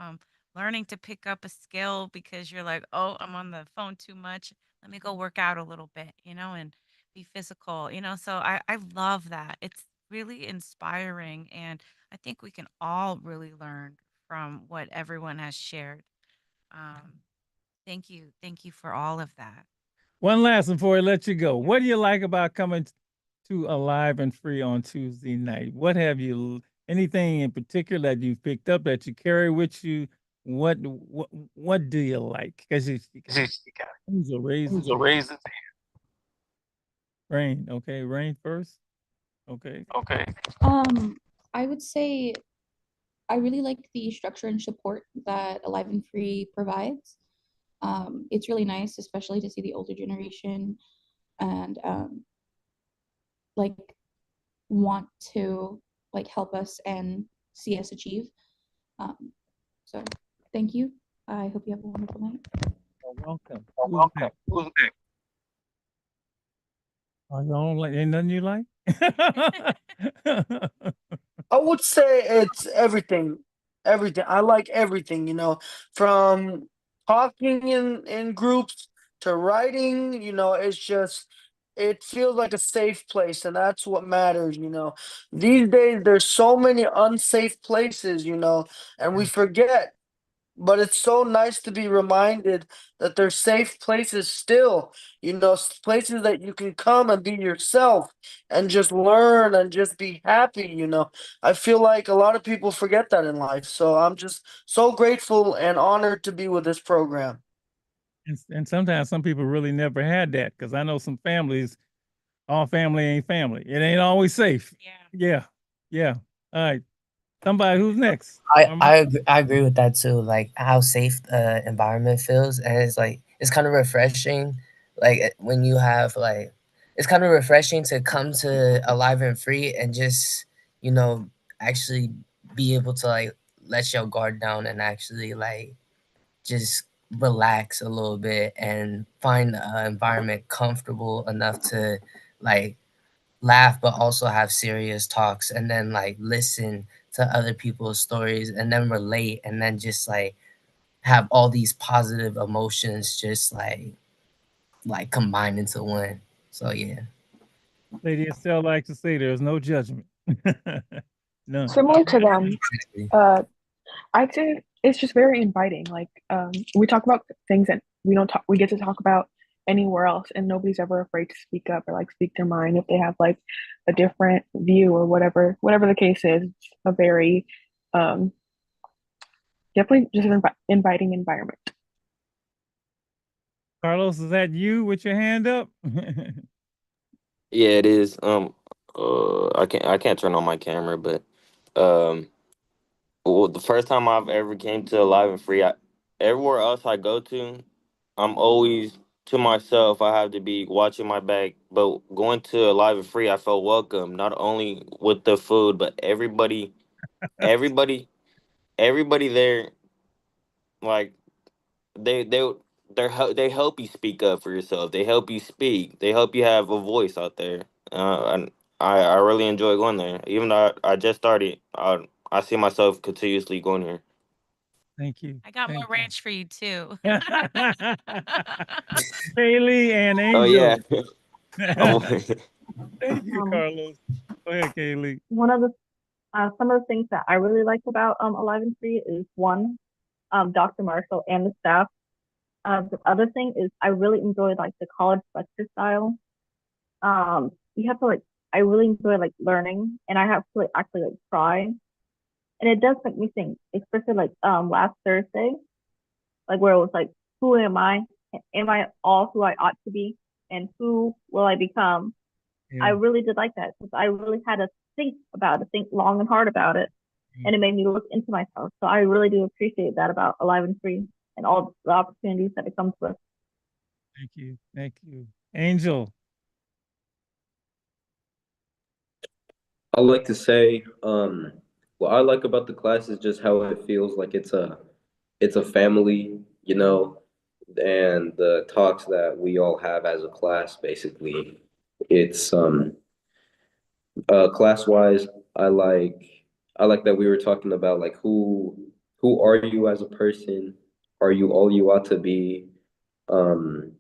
learning to pick up a skill because you're like, oh, I'm on the phone too much. Let me go work out a little bit, you know, and be physical, you know. So I love that. It's really inspiring. And I think we can all really learn from what everyone has shared. Um, thank you. Thank you for all of that. one last one before I let you go. What do you like about coming to Alive and Free on Tuesday night? What have you, anything in particular that you picked up that you carry with you? What do you like? Because you got raise it. Rain, okay, Rain first. Okay. I would say I really like the structure and support that Alive and Free provides. It's really nice, especially to see the older generation and like want to like help us and see us achieve. So thank you. I hope you have a wonderful night. You're welcome. Who's next? Oh, you don't like, ain't nothing you like? I would say it's everything. Everything. I like everything, you know, from talking in groups to writing, you know, it's just it feels like a safe place and that's what matters, you know. These days there's so many unsafe places, you know, and we forget. But it's so nice to be reminded that there's safe places still, you know, places that you can come and be yourself and just learn and just be happy, you know. I feel like a lot of people forget that in life. So I'm just so grateful and honored to be with this program. And sometimes some people really never had that because I know some families, all family ain't family. It ain't always safe. Yeah. Yeah. All right. Somebody who's next? I agree with that too. Like how safe the environment feels, and it's like it's kind of refreshing. Like when you have like, it's kind of refreshing to come to Alive and Free and just actually be able to like let your guard down and actually like just relax a little bit and find an environment comfortable enough to like laugh but also have serious talks and then like listen to other people's stories and then relate and then just like have all these positive emotions just like combined into one. So yeah. Lady Estelle likes to say there's no judgment. None. Similar to them, I'd say it's just very inviting. Like we talk about things that we get to talk about anywhere else, and nobody's ever afraid to speak up or like speak their mind if they have like a different view or whatever the case is. It's a very definitely just an inviting environment. Carlos, is that you with your hand up? Yeah, it is. I can't turn on my camera, but um, well, the first time I've ever came to Alive and Free, everywhere else I go to, I'm always to myself. I have to be watching my back. But going to Alive and Free, I felt welcome, not only with the food, but everybody, everybody there, like they they they help you speak up for yourself. They help you speak. They help you have a voice out there. And I really enjoy going there. Even though I just started, I see myself continuously going here. Thank you. I got Thank more ranch for you too. Kaylee and Oh yeah. Angel. Thank you, Um, Carlos. Go ahead, Kaylee. one of the some of the things that I really liked about Alive and Free is one, Dr. Marshall and the staff. The other thing is I really enjoyed like the college lecture style. You have to like I really enjoy like learning, and I have to like actually like try, and it does make me think, especially like last Thursday, like where it was like, who am I? Am I all who I ought to be? And who will I become? I Yeah. really did like that because I really had to think about it, think long and hard about it, and it made me look into myself. So I really do appreciate that about Alive and Free and all the opportunities that it comes with. Thank you. Thank you. Angel. I like to say, what I like about the class is just how it feels like it's a family, you know, and the talks that we all have as a class, basically. It's class wise, I like that we were talking about like who are you as a person? Are you all you ought to be? Um,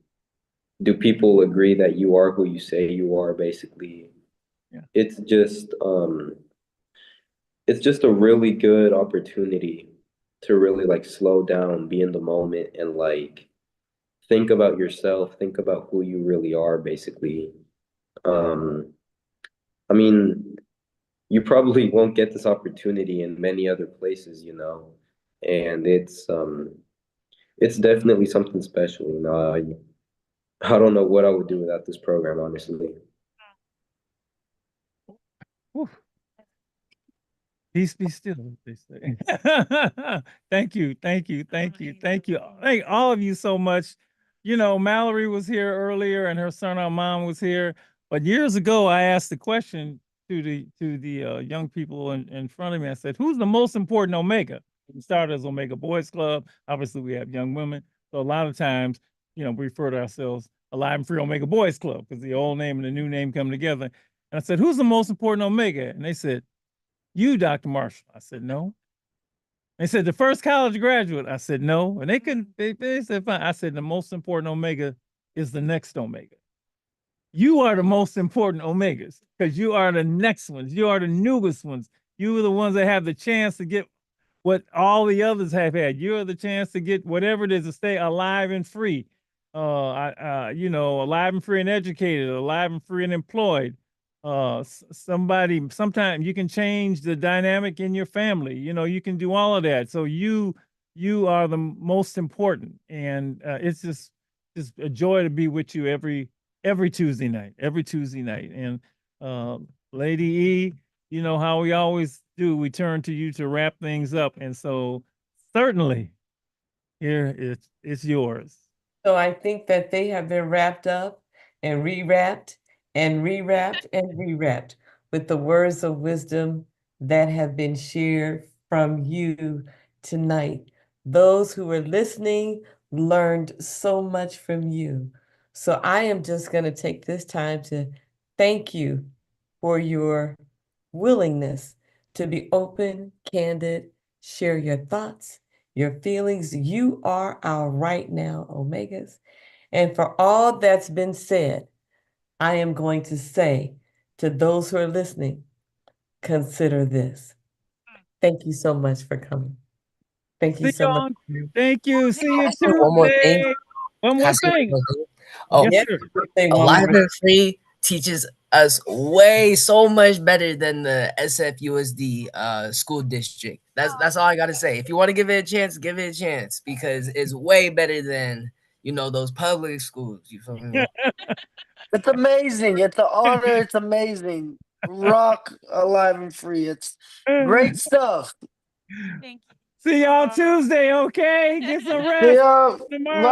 do people agree that you are who you say you are, basically? Yeah. It's just a really good opportunity to really like slow down, be in the moment, and like think about yourself, think about who you really are, basically. Um, I mean, you probably won't get this opportunity in many other places, you know, and it's definitely something special, you know. I don't know what I would do without this program, honestly. Whew. Peace be still, they say. Thank you. Thank you. Thank you. Thank you. Thank all of you so much. You know, Mallory was here earlier and her son Armand was here. But years ago, I asked the question to the young people in front of me. I said, who's the most important Omega? We started as Omega Boys Club. Obviously, we have young women. So a lot of times, you know, we refer to ourselves Alive and Free Omega Boys Club because the old name and the new name come together. And I said, who's the most important Omega? And they said, you, Dr. Marshall. I said, no. They said, the first college graduate. I said, no. And they said, fine. I said, the most important Omega is the next Omega. You are the most important Omegas because you are the next ones. You are the newest ones. You are the ones that have the chance to get what all the others have had. You are the chance to get whatever it is to stay alive and free. You know, alive and free and educated, alive and free and employed. Sometimes you can change the dynamic in your family. You know, you can do all of that. So you are the most important, and it's just a joy to be with you every Tuesday night, And Lady E, you know how we always do, we turn to you to wrap things up. And so certainly here it's yours. So I think that they have been wrapped up and rewrapped and rewrapped and rewrapped with the words of wisdom that have been shared from you tonight. Those who were listening learned so much from you. So I am just going to take this time to thank you for your willingness to be open, candid, share your thoughts, your feelings. You are our right now Omegas. And for all that's been said, I am going to say to those who are listening, consider this. Thank you so much for coming. Thank you so much. Thank you. See you Say one more thing. Tuesday. One Can I more say thing. one more thing? Oh, Yes, sir. Alive and Free teaches us way so much better than the SFUSD school district. That's all I gotta say. If you want to give it a chance, give it a chance because it's way better than those public schools. You feel me? It's amazing. It's an honor. It's amazing. rock, alive, and free. It's great stuff. Thank you. See y'all Tuesday, okay? Get some See rest ya. tomorrow. Bye.